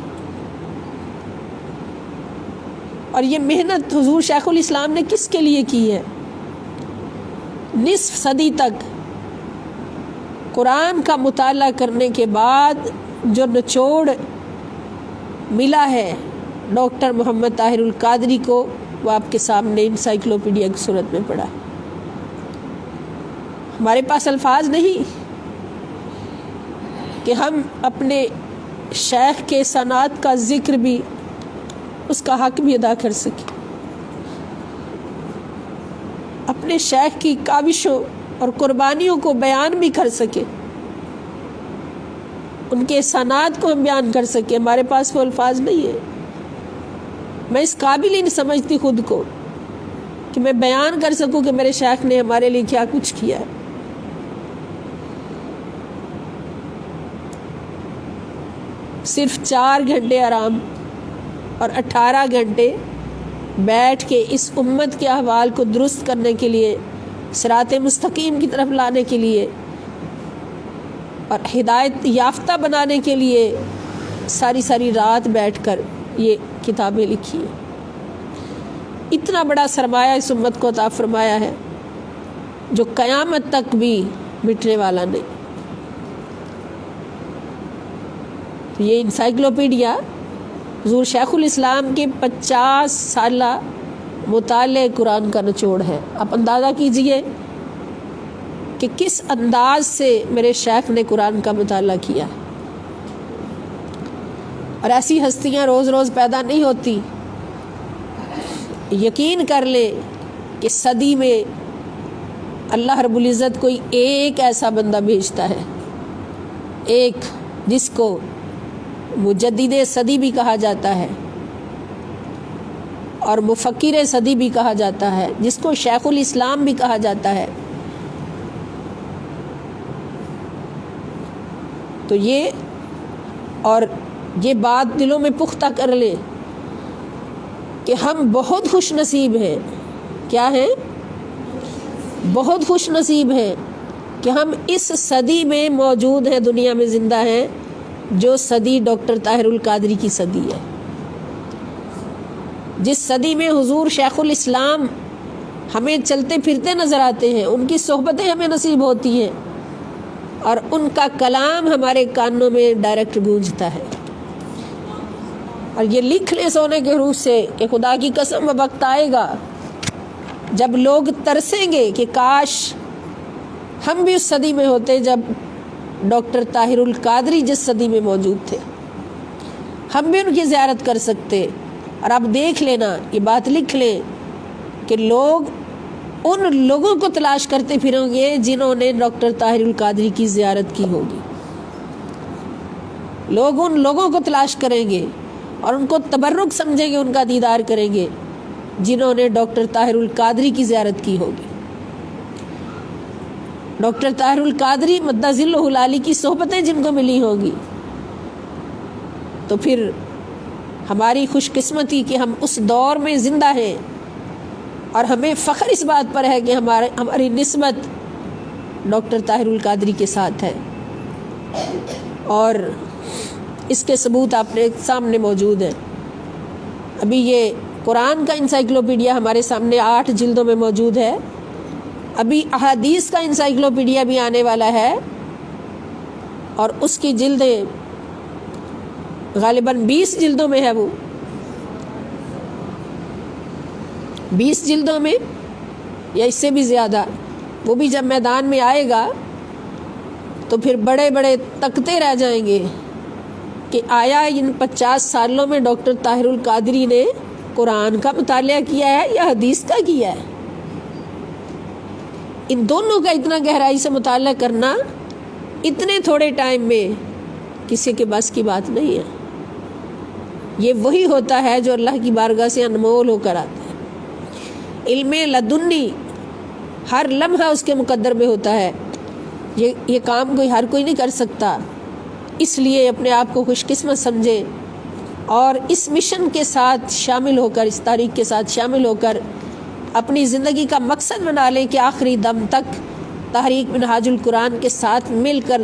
اور یہ محنت حضور شیخ الاسلام نے کس کے لیے کی ہے؟ نصف صدی تک قرآن کا مطالعہ کرنے کے بعد جو نچوڑ ملا ہے ڈاکٹر محمد طاہر القادری کو، وہ آپ کے سامنے انسائکلوپیڈیا کی صورت میں پڑا ہے۔ ہمارے پاس الفاظ نہیں کہ ہم اپنے شیخ کے سنات کا ذکر بھی، اس کا حق بھی ادا کر سکیں، اپنے شیخ کی کاوشوں اور قربانیوں کو بیان بھی کر سکیں، ان کے احسانات کو ہم بیان کر سکیں۔ ہمارے پاس وہ الفاظ نہیں ہے۔ میں اس قابل ہی نہیں سمجھتی خود کو کہ میں بیان کر سکوں کہ میرے شیخ نے ہمارے لیے کیا کچھ کیا ہے۔ صرف 4 گھنٹے آرام اور 18 گھنٹے بیٹھ کے اس امت کے احوال کو درست کرنے کے لیے، صراط مستقیم کی طرف لانے کے لیے اور ہدایت یافتہ بنانے کے لیے ساری رات بیٹھ کر یہ کتابیں لکھی ہیں۔ اتنا بڑا سرمایہ اس امت کو عطا فرمایا ہے جو قیامت تک بھی مٹنے والا نہیں۔ یہ انسائکلوپیڈیا حضور شیخ الاسلام کے 50 سالہ مطالعہ قرآن کا نچوڑ ہے۔ آپ اندازہ کیجئے کہ کس انداز سے میرے شیخ نے قرآن کا مطالعہ کیا، اور ایسی ہستیاں روز روز پیدا نہیں ہوتی۔ یقین کر لیں کہ صدی میں اللہ رب العزت کوئی ایک ایسا بندہ بھیجتا ہے، ایک جس کو مجدد صدی بھی کہا جاتا ہے، اور مفکر صدی بھی کہا جاتا ہے، جس کو شیخ الاسلام بھی کہا جاتا ہے. تو یہ بات دلوں میں پختہ کر لیں کہ ہم بہت خوش نصیب ہیں. کیا ہیں؟ بہت خوش نصیب ہیں کہ ہم اس صدی میں موجود ہیں، دنیا میں زندہ ہیں، جو صدی ڈاکٹر طاہر القادری کی صدی ہے. جس صدی میں حضور شیخ الاسلام ہمیں چلتے پھرتے نظر آتے ہیں، ان کی صحبتیں ہمیں نصیب ہوتی ہیں اور ان کا کلام ہمارے کانوں میں ڈائریکٹ گونجتا ہے. اور یہ لکھ لیں سونے کے حروف سے کہ خدا کی قسم وہ وقت آئے گا جب لوگ ترسیں گے کہ کاش ہم بھی اس صدی میں ہوتے جب ڈاکٹر طاہر القادری جس صدی میں موجود تھے، ہم بھی ان کی زیارت کر سکتے. اور آپ دیکھ لینا، یہ بات لکھ لیں کہ لوگ ان لوگوں کو تلاش کرتے پھریں گے جنہوں نے ڈاکٹر طاہر القادری کی زیارت کی ہوگی. لوگ ان لوگوں کو تلاش کریں گے اور ان کو تبرک سمجھیں گے، ان کا دیدار کریں گے جنہوں نے ڈاکٹر طاہر القادری کی زیارت کی ہوگی. ڈاکٹر طاہر القادری مدہ ظلہ العالی کی صحبتیں جن کو ملی ہوں گی، تو پھر ہماری خوش قسمتی کہ ہم اس دور میں زندہ ہیں اور ہمیں فخر اس بات پر ہے کہ ہماری نسبت ڈاکٹر طاہر القادری کے ساتھ ہے. اور اس کے ثبوت آپ کے سامنے موجود ہیں. ابھی یہ قرآن کا انسائکلوپیڈیا ہمارے سامنے 8 جلدوں میں موجود ہے. ابھی احادیث کا انسائکلوپیڈیا بھی آنے والا ہے اور اس کی جلدیں غالباً 20 جلدوں میں ہے. وہ 20 جلدوں میں یا اس سے بھی زیادہ. وہ بھی جب میدان میں آئے گا تو پھر بڑے بڑے تکتے رہ جائیں گے کہ آیا ان 50 سالوں میں ڈاکٹر طاہر القادری نے قرآن کا مطالعہ کیا ہے یا حدیث کا کیا ہے. ان دونوں کا اتنا گہرائی سے مطالعہ کرنا اتنے تھوڑے ٹائم میں کسی کے بس کی بات نہیں ہے. یہ وہی ہوتا ہے جو اللہ کی بارگاہ سے انمول ہو کر آتا ہے. علم لدنی ہر لمحہ اس کے مقدر میں ہوتا ہے. یہ کام ہر کوئی نہیں کر سکتا. اس لیے اپنے آپ کو خوش قسمت سمجھیں اور اس مشن کے ساتھ شامل ہو کر، اس تاریخ کے ساتھ شامل ہو کر اپنی زندگی کا مقصد بنا لیں کہ آخری دم تک تحریک منہاج القرآن کے ساتھ مل کر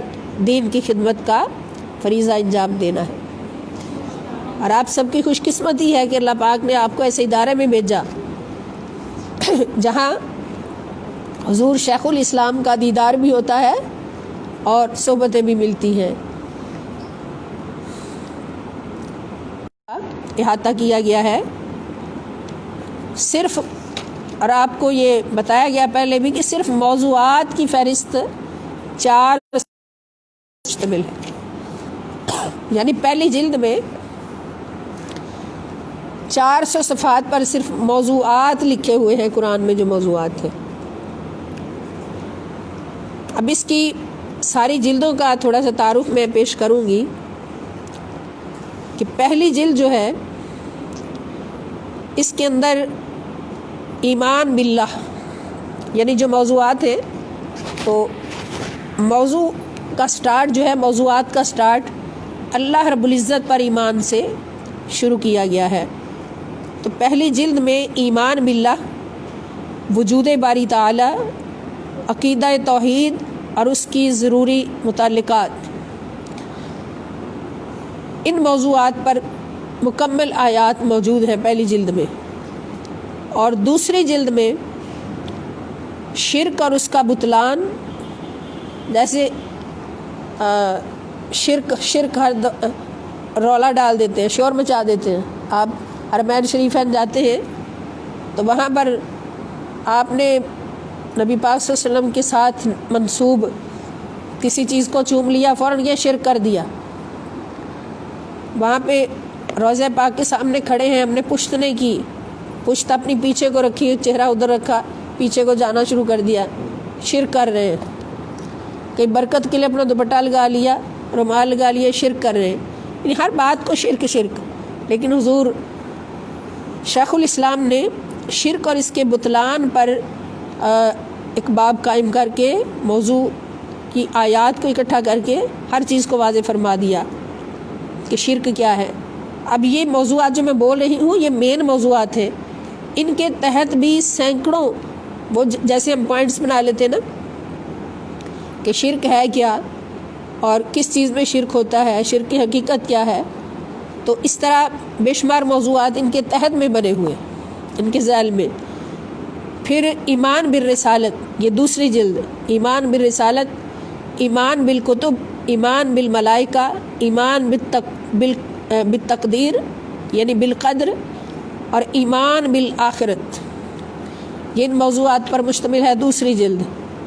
دین کی خدمت کا فریضہ انجام دینا ہے. اور آپ سب کی خوش قسمتی ہے کہ اللہ پاک نے آپ کو ایسے ادارے میں بھیجا جہاں حضور شیخ الاسلام کا دیدار بھی ہوتا ہے اور صحبتیں بھی ملتی ہیں. احاطہ کیا گیا ہے صرف، اور آپ کو یہ بتایا گیا پہلے بھی کہ صرف موضوعات کی فہرست 4 مشتمل ہے. یعنی پہلی جلد میں 400 صفحات پر صرف موضوعات لکھے ہوئے ہیں، قرآن میں جو موضوعات ہیں. اب اس کی ساری جلدوں کا تھوڑا سا تعارف میں پیش کروں گی کہ پہلی جلد جو ہے اس کے اندر ایمان باللہ یعنی جو موضوعات ہیں، تو موضوع کا سٹارٹ جو ہے، موضوعات کا سٹارٹ اللہ رب العزت پر ایمان سے شروع کیا گیا ہے. تو پہلی جلد میں ایمان باللہ، وجود باری تعالی، عقیدہ توحید اور اس کی ضروری متعلقات، ان موضوعات پر مکمل آیات موجود ہیں پہلی جلد میں. اور دوسری جلد میں شرک اور اس کا بطلان، جیسے شرک ہر رولا ڈال دیتے ہیں، شور مچا دیتے ہیں. آپ حرمین شریفین جاتے ہیں تو وہاں پر آپ نے نبی پاک صلی اللہ علیہ وسلم کے ساتھ منسوب کسی چیز کو چوم لیا، فوراً یہ شرک کر دیا. وہاں پہ روضہ پاک کے سامنے کھڑے ہیں، ہم نے پشت نہیں کی، پشت اپنی پیچھے کو رکھی، چہرہ ادھر رکھا، پیچھے کو جانا شروع کر دیا، شرک کر رہے ہیں. کئی برکت کے لیے اپنا دوپٹہ لگا لیا، رومال لگا لیا، شرک کر رہے ہیں. یعنی ہر بات کو شرک. لیکن حضور شیخ الاسلام نے شرک اور اس کے بطلان پر ایک باب قائم کر کے موضوع کی آیات کو اکٹھا کر کے ہر چیز کو واضح فرما دیا کہ شرک کیا ہے۔ اب یہ موضوعات جو میں بول رہی ہوں یہ مین موضوعات ہیں، ان کے تحت بھی سینکڑوں وہ جیسے ہم پوائنٹس بنا لیتے نا کہ شرک ہے کیا اور کس چیز میں شرک ہوتا ہے، شرک کی حقیقت کیا ہے، تو اس طرح بے شمار موضوعات ان کے تحت میں بنے ہوئے ان کے ذیل میں۔ پھر ایمان بالرسالت، یہ دوسری جلد، ایمان بالرسالت، ایمان بالکتب، ایمان بالملائکہ، ایمان بالتقدیر یعنی بالقدر، اور ایمان بالآخرت، یہ ان موضوعات پر مشتمل ہے دوسری جلد۔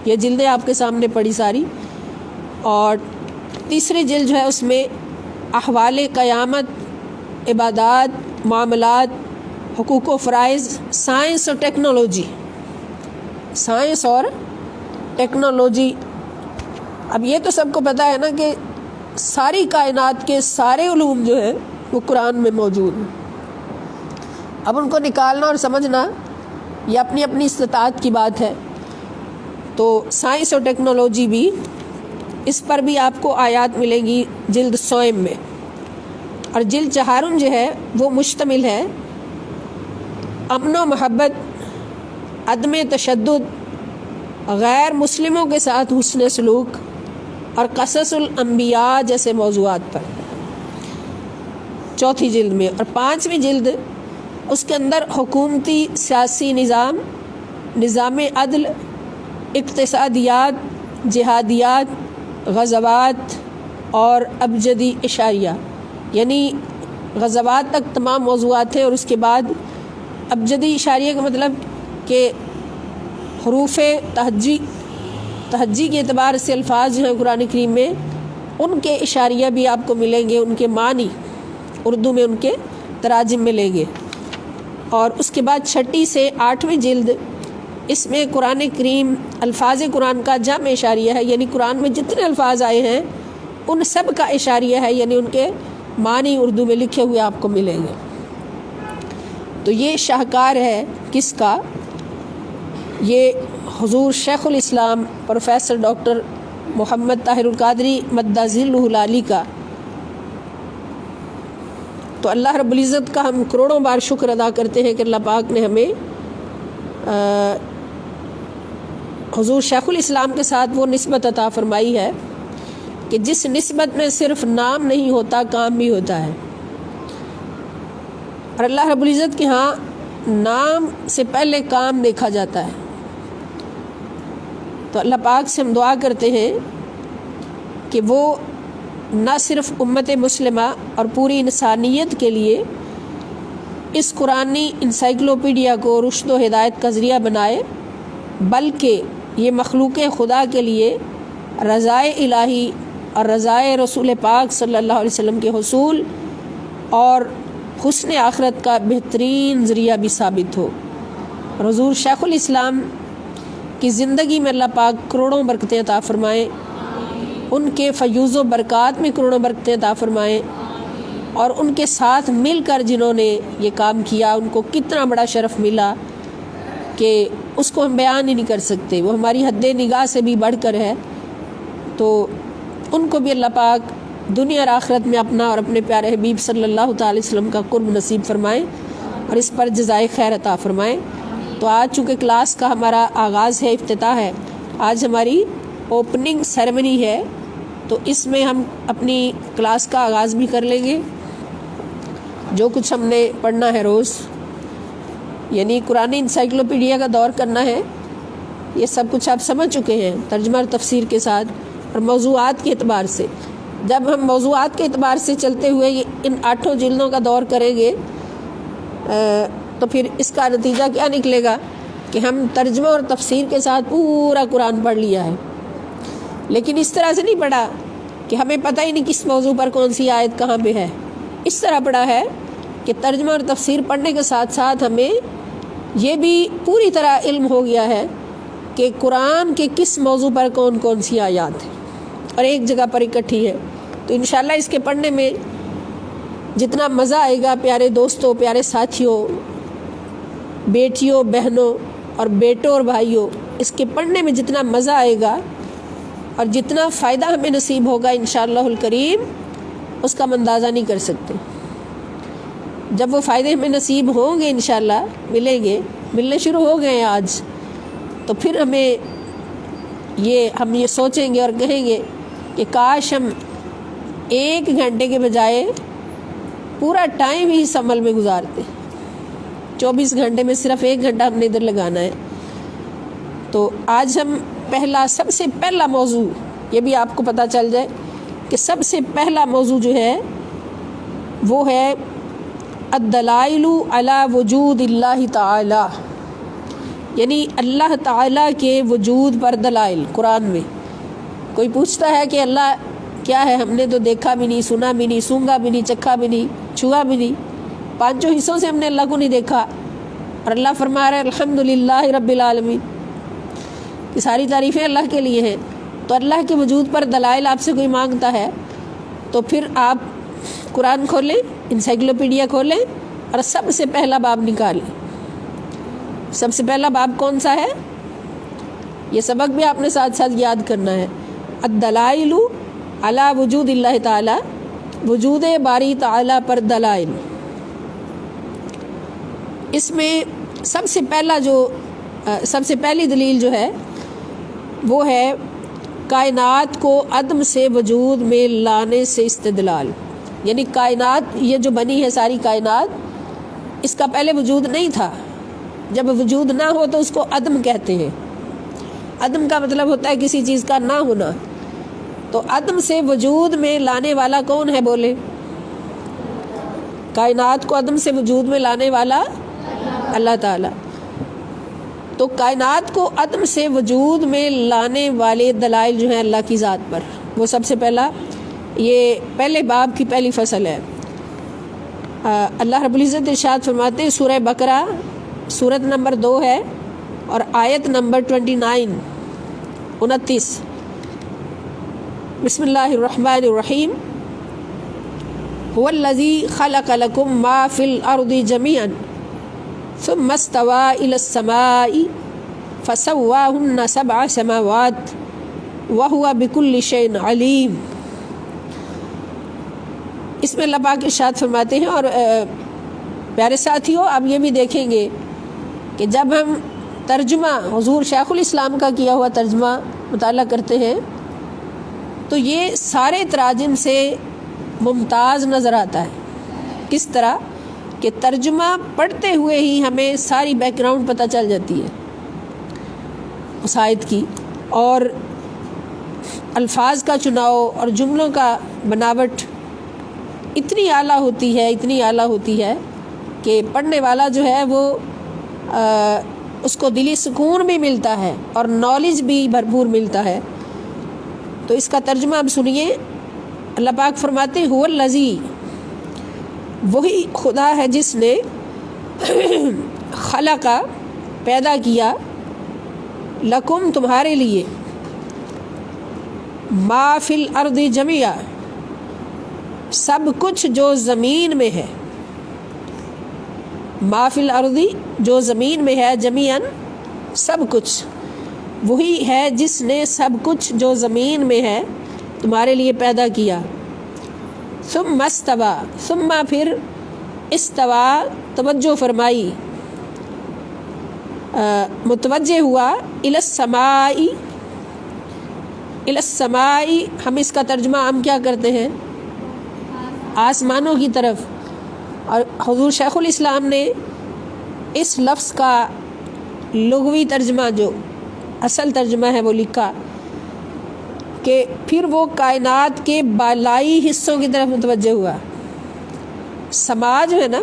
یہ جلدیں آپ کے سامنے پڑی ساری۔ اور تیسری جلد جو ہے اس میں احوال قیامت، عبادات، معاملات، حقوق و فرائض، سائنس اور ٹیکنالوجی، سائنس اور ٹیکنالوجی۔ اب یہ تو سب کو پتہ ہے نا کہ ساری کائنات کے سارے علوم جو ہیں وہ قرآن میں موجود ہیں۔ اب ان کو نکالنا اور سمجھنا یہ اپنی اپنی استطاعت کی بات ہے۔ تو سائنس اور ٹیکنالوجی بھی، اس پر بھی آپ کو آیات ملیں گی جلد سوئم میں۔ اور جلد چہارم جو ہے وہ مشتمل ہے امن و محبت، عدم تشدد، غیر مسلموں کے ساتھ حسن سلوک اور قصص الانبیاء جیسے موضوعات پر، چوتھی جلد میں۔ اور پانچویں جلد اس کے اندر حکومتی سیاسی نظام، نظام عدل، اقتصادیات، جہادیات، غزوات اور ابجدی اشاریہ، یعنی غزوات تک تمام موضوعات ہیں۔ اور اس کے بعد ابجدی اشاریہ کا مطلب کہ حروف تہجی کے اعتبار سے الفاظ جو ہیں قرآن کریم میں ان کے اشاریہ بھی آپ کو ملیں گے، ان کے معنی اردو میں ان کے تراجم ملیں گے۔ اور اس کے بعد چھٹی سے آٹھویں جلد، اس میں قرآن کریم الفاظ قرآن کا جمع اشاریہ ہے، یعنی قرآن میں جتنے الفاظ آئے ہیں ان سب کا اشاریہ ہے، یعنی ان کے معنی اردو میں لکھے ہوئے آپ کو ملیں گے۔ تو یہ شاہکار ہے کس کا؟ یہ حضور شیخ الاسلام پروفیسر ڈاکٹر محمد طاہر القادری مدہ ذلہ العالی کا۔ تو اللہ رب العزت کا ہم کروڑوں بار شکر ادا کرتے ہیں کہ اللہ پاک نے ہمیں حضور شیخ الاسلام کے ساتھ وہ نسبت عطا فرمائی ہے کہ جس نسبت میں صرف نام نہیں ہوتا، کام بھی ہوتا ہے۔ اور اللہ رب العزت کے ہاں نام سے پہلے کام دیکھا جاتا ہے۔ تو اللہ پاک سے ہم دعا کرتے ہیں کہ وہ نہ صرف امت مسلمہ اور پوری انسانیت کے لیے اس قرآنی انسائکلوپیڈیا کو رشد و ہدایت کا ذریعہ بنائے، بلکہ یہ مخلوق خدا کے لیے رضائے الہی اور رضائے رسول پاک صلی اللہ علیہ وسلم کے حصول اور حسن آخرت کا بہترین ذریعہ بھی ثابت ہو۔ حضور شیخ الاسلام کی زندگی میں اللہ پاک کروڑوں برکتیں عطا فرمائیں، ان کے فیوز و برکات میں کروڑوں برکتیں عطا فرمائیں، اور ان کے ساتھ مل کر جنہوں نے یہ کام کیا ان کو کتنا بڑا شرف ملا کہ اس کو ہم بیان ہی نہیں کر سکتے، وہ ہماری حد نگاہ سے بھی بڑھ کر ہے۔ تو ان کو بھی اللہ پاک دنیا اور آخرت میں اپنا اور اپنے پیارے حبیب صلی اللہ تعالی وسلم کا قرب نصیب فرمائیں اور اس پر جزائے خیر عطا فرمائیں۔ تو آج چونکہ کلاس کا ہمارا آغاز ہے، افتتاح ہے، آج ہماری اوپننگ سیریمنی ہے، تو اس میں ہم اپنی کلاس کا آغاز بھی کر لیں گے۔ جو کچھ ہم نے پڑھنا ہے روز، یعنی قرآن انسائکلوپیڈیا کا دور کرنا ہے، یہ سب کچھ آپ سمجھ چکے ہیں ترجمہ اور تفسیر کے ساتھ اور موضوعات کے اعتبار سے۔ جب ہم موضوعات کے اعتبار سے چلتے ہوئے ان 8 جلدوں کا دور کریں گے تو پھر اس کا نتیجہ کیا نکلے گا کہ ہم ترجمہ اور تفسیر کے ساتھ پورا قرآن پڑھ لیا ہے، لیکن اس طرح سے نہیں پڑھا کہ ہمیں پتہ ہی نہیں کس موضوع پر کون سی آیت کہاں پہ ہے۔ اس طرح پڑھا ہے کہ ترجمہ اور تفسیر پڑھنے کے ساتھ ساتھ ہمیں یہ بھی پوری طرح علم ہو گیا ہے کہ قرآن کے کس موضوع پر کون کون سی آیات ہیں اور ایک جگہ پر اکٹھی ہے۔ تو انشاءاللہ اس کے پڑھنے میں جتنا مزہ آئے گا پیارے دوستوں، پیارے ساتھیوں، بیٹیوں بہنوں اور بیٹوں اور بھائیوں، اس کے پڑھنے میں جتنا مزہ آئے گا اور جتنا فائدہ ہمیں نصیب ہوگا انشاءاللہ الکریم، اس کا ہم اندازہ نہیں کر سکتے۔ جب وہ فائدے ہمیں نصیب ہوں گے انشاءاللہ، ملیں گے، ملنے شروع ہو گئے ہیں آج، تو پھر ہم یہ سوچیں گے اور کہیں گے کہ کاش ہم 1 گھنٹے کے بجائے پورا ٹائم ہی اس عمل میں گزارتے۔ 24 گھنٹے میں صرف 1 گھنٹہ ہم نے ادھر لگانا ہے۔ تو آج ہم سب سے پہلا موضوع، یہ بھی آپ کو پتہ چل جائے کہ سب سے پہلا موضوع جو ہے وہ ہے الدلائل علی وجود اللہ تعالی، یعنی اللہ تعالیٰ کے وجود پر دلائل۔ قرآن میں کوئی پوچھتا ہے کہ اللہ کیا ہے، ہم نے تو دیکھا بھی نہیں، سنا بھی نہیں، سونگا بھی نہیں، چکھا بھی نہیں، چھوا بھی نہیں، 5 حصوں سے ہم نے اللہ کو نہیں دیکھا، اور اللہ فرما رہا ہے الحمدللہ رب العالمین، کہ ساری تعریفیں اللہ کے لیے ہیں۔ تو اللہ کے وجود پر دلائل آپ سے کوئی مانگتا ہے تو پھر آپ قرآن کھولیں، انسائکلوپیڈیا کھولیں اور سب سے پہلا باب نکالیں۔ سب سے پہلا باب کون سا ہے؟ یہ سبق بھی آپ نے ساتھ ساتھ یاد کرنا ہے۔ الدلائل علی وجود اللہ تعالی، وجود باری تعالی پر دلائل۔ اس میں سب سے پہلی دلیل جو ہے وہ ہے کائنات کو عدم سے وجود میں لانے سے استدلال، یعنی کائنات یہ جو بنی ہے ساری کائنات، اس کا پہلے وجود نہیں تھا۔ جب وجود نہ ہو تو اس کو عدم کہتے ہیں۔ عدم کا مطلب ہوتا ہے کسی چیز کا نہ ہونا۔ تو عدم سے وجود میں لانے والا کون ہے؟ بولے۔ کائنات کو عدم سے وجود میں لانے والا اللہ تعالیٰ۔ تو کائنات کو عدم سے وجود میں لانے والے دلائل جو ہیں اللہ کی ذات پر، وہ سب سے پہلا، یہ پہلے باب کی پہلی فصل ہے۔ اللہ رب العزت ارشاد فرماتے ہیں، سورہ بقرہ سورت نمبر 2 ہے اور آیت نمبر 29، بسم اللہ الرحمن الرحیم، هو الذی خلق لکم ما فی الارض جميعا ثم استوى الى السماء فسواهن 7 سماوات وهو بكل شيء علیم۔ اس میں اللہ پاک ارشاد فرماتے ہیں، اور پیارے ساتھیوں آپ یہ بھی دیکھیں گے کہ جب ہم ترجمہ حضور شیخ الاسلام کا کیا ہوا ترجمہ مطالعہ کرتے ہیں تو یہ سارے تراجم سے ممتاز نظر آتا ہے۔ کس طرح کہ ترجمہ پڑھتے ہوئے ہی ہمیں ساری بیک گراؤنڈ پتہ چل جاتی ہے اس آیت کی، اور الفاظ کا چناؤ اور جملوں کا بناوٹ اتنی اعلیٰ ہوتی ہے کہ پڑھنے والا جو ہے وہ اس کو دلی سکون بھی ملتا ہے اور نالج بھی بھرپور ملتا ہے۔ تو اس کا ترجمہ اب سنیے۔ اللہ پاک فرماتے ہیں، هو الذی، وہی خدا ہے جس نے خلق، پیدا کیا، لکم، تمہارے لیے، ما فی الارض جميعا، سب کچھ جو زمین میں ہے، ما فی الارض، جو زمین میں ہے، جمیعاً، سب کچھ، وہی ہے جس نے سب کچھ جو زمین میں ہے تمہارے لیے پیدا کیا۔ ثم استوى، ثم پھر استوى، توجہ فرمائی، متوجہ ہوا، الی السماء، الی السماء، ہم اس کا ترجمہ ہم کیا کرتے ہیں؟ آسمانوں کی طرف۔ اور حضور شیخ الاسلام نے اس لفظ کا لغوی ترجمہ، جو اصل ترجمہ ہے، وہ لکھا کہ پھر وہ کائنات کے بالائی حصوں کی طرف متوجہ ہوا۔ سما جو ہے نا،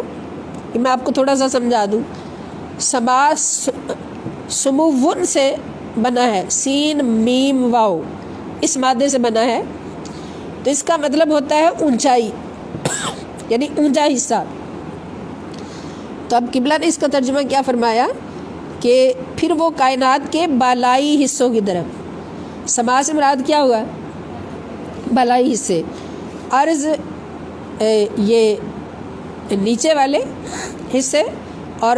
یہ میں آپ کو تھوڑا سا سمجھا دوں۔ سما سموون سے بنا ہے، سین میم واو، اس مادے سے بنا ہے، تو اس کا مطلب ہوتا ہے اونچائی، یعنی اونچا حصہ۔ تو اب قبلہ نے اس کا ترجمہ کیا فرمایا کہ پھر وہ کائنات کے بالائی حصوں کی طرف۔ سما سے مراد کیا ہوا؟ بالائی حصے۔ عرض یہ نیچے والے حصے، اور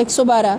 112।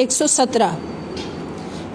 117।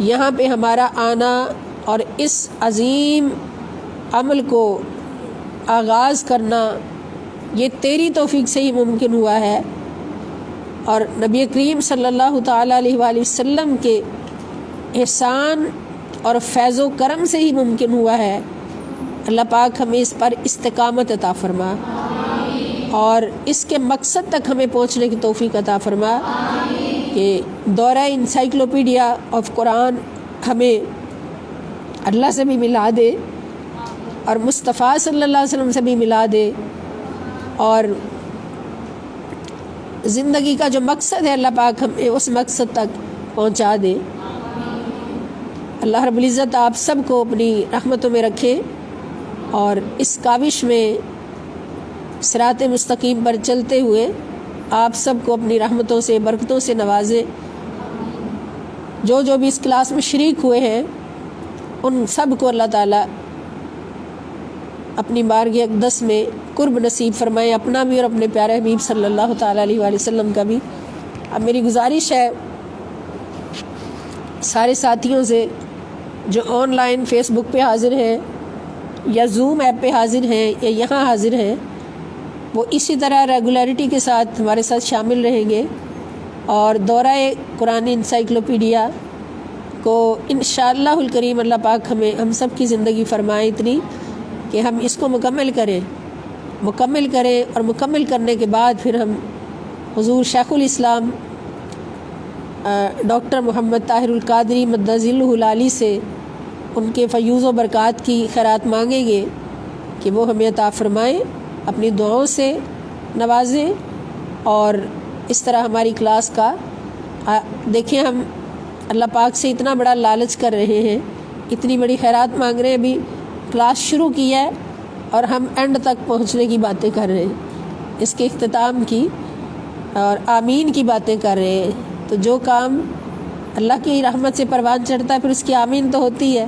یہاں پہ ہمارا آنا اور اس عظیم عمل کو آغاز کرنا یہ تیری توفیق سے ہی ممکن ہوا ہے، اور نبی کریم صلی اللہ تعالیٰ علیہ وآلہ وسلم کے احسان اور فیض و کرم سے ہی ممکن ہوا ہے۔ اللہ پاک ہمیں اس پر استقامت عطا فرما اور اس کے مقصد تک ہمیں پہنچنے کی توفیق عطا فرما کہ دورہ انسائکلوپیڈیا آف قرآن ہمیں اللہ سے بھی ملا دے اور مصطفیٰ صلی اللہ علیہ وسلم سے بھی ملا دے، اور زندگی کا جو مقصد ہے اللہ پاک ہمیں اس مقصد تک پہنچا دے۔ اللہ رب العزت آپ سب کو اپنی رحمتوں میں رکھے اور اس کاوش میں صراط مستقیم پر چلتے ہوئے آپ سب کو اپنی رحمتوں سے برکتوں سے نوازے۔ جو بھی اس کلاس میں شریک ہوئے ہیں ان سب کو اللہ تعالیٰ اپنی بارگاہ اقدس میں قرب نصیب فرمائے، اپنا بھی اور اپنے پیارے حبیب صلی اللہ تعالیٰ علیہ وآلہ وسلم کا بھی۔ اب میری گزارش ہے سارے ساتھیوں سے جو آن لائن فیس بک پہ حاضر ہیں یا زوم ایپ پہ حاضر ہیں یا یہاں حاضر ہیں، وہ اسی طرح ریگولیرٹی کے ساتھ ہمارے ساتھ شامل رہیں گے اور دورہ قرآن انسائکلوپیڈیا کو انشاءاللہ الکریم اللہ پاک ہم سب کی زندگی فرمائے اتنی کہ ہم اس کو مکمل کریں اور مکمل کرنے کے بعد پھر ہم حضور شیخ الاسلام ڈاکٹر محمد طاہر القادری مدد ذلہ العالی سے ان کے فیوض و برکات کی خیرات مانگیں گے کہ وہ ہمیں عطا فرمائیں، اپنی دعاؤں سے نوازیں، اور اس طرح ہماری کلاس کا دیکھیں ہم اللہ پاک سے اتنا بڑا لالچ کر رہے ہیں، اتنی بڑی خیرات مانگ رہے ہیں، ابھی کلاس شروع کی ہے اور ہم اینڈ تک پہنچنے کی باتیں کر رہے ہیں، اس کے اختتام کی اور آمین کی باتیں کر رہے ہیں۔ تو جو کام اللہ کی رحمت سے پروان چڑھتا ہے پھر اس کی آمین تو ہوتی ہے،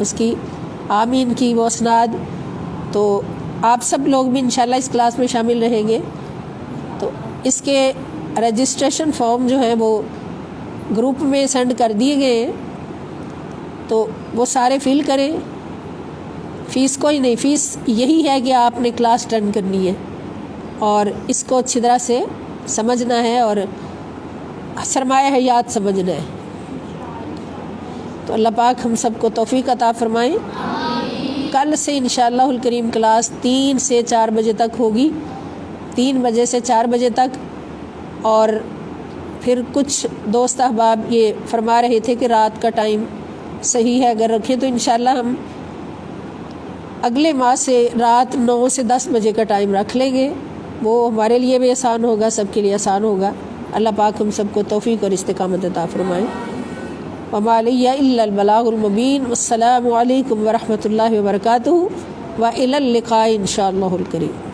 اس کی آمین کی وہ اسناد۔ تو آپ سب لوگ بھی انشاءاللہ اس کلاس میں شامل رہیں گے، تو اس کے رجسٹریشن فارم جو ہیں وہ گروپ میں سینڈ کر دیے گئے ہیں، تو وہ سارے فل کریں۔ فیس کوئی نہیں، فیس یہی ہے کہ آپ نے کلاس اٹینڈ کرنی ہے اور اس کو اچھی طرح سے سمجھنا ہے اور سرمایہ حیات سمجھنا ہے۔ تو اللہ پاک ہم سب کو توفیق عطا فرمائیں۔ کل سے انشاءاللہ الکریم کلاس 3 سے 4 بجے تک ہوگی، 3 بجے سے 4 بجے تک، اور پھر کچھ دوست احباب یہ فرما رہے تھے کہ رات کا ٹائم صحیح ہے اگر رکھیں تو انشاءاللہ ہم اگلے ماہ سے رات 9 سے 10 بجے کا ٹائم رکھ لیں گے، وہ ہمارے لیے بھی آسان ہوگا، سب کے لیے آسان ہوگا۔ اللہ پاک ہم سب کو توفیق اور استقامت عطا فرمائے۔ وما علیہ الا البلاغ المبین۔ والسلام علیکم ورحمۃ اللہ وبرکاتہ، وإلی اللقاء انشاء اللہ الکریم۔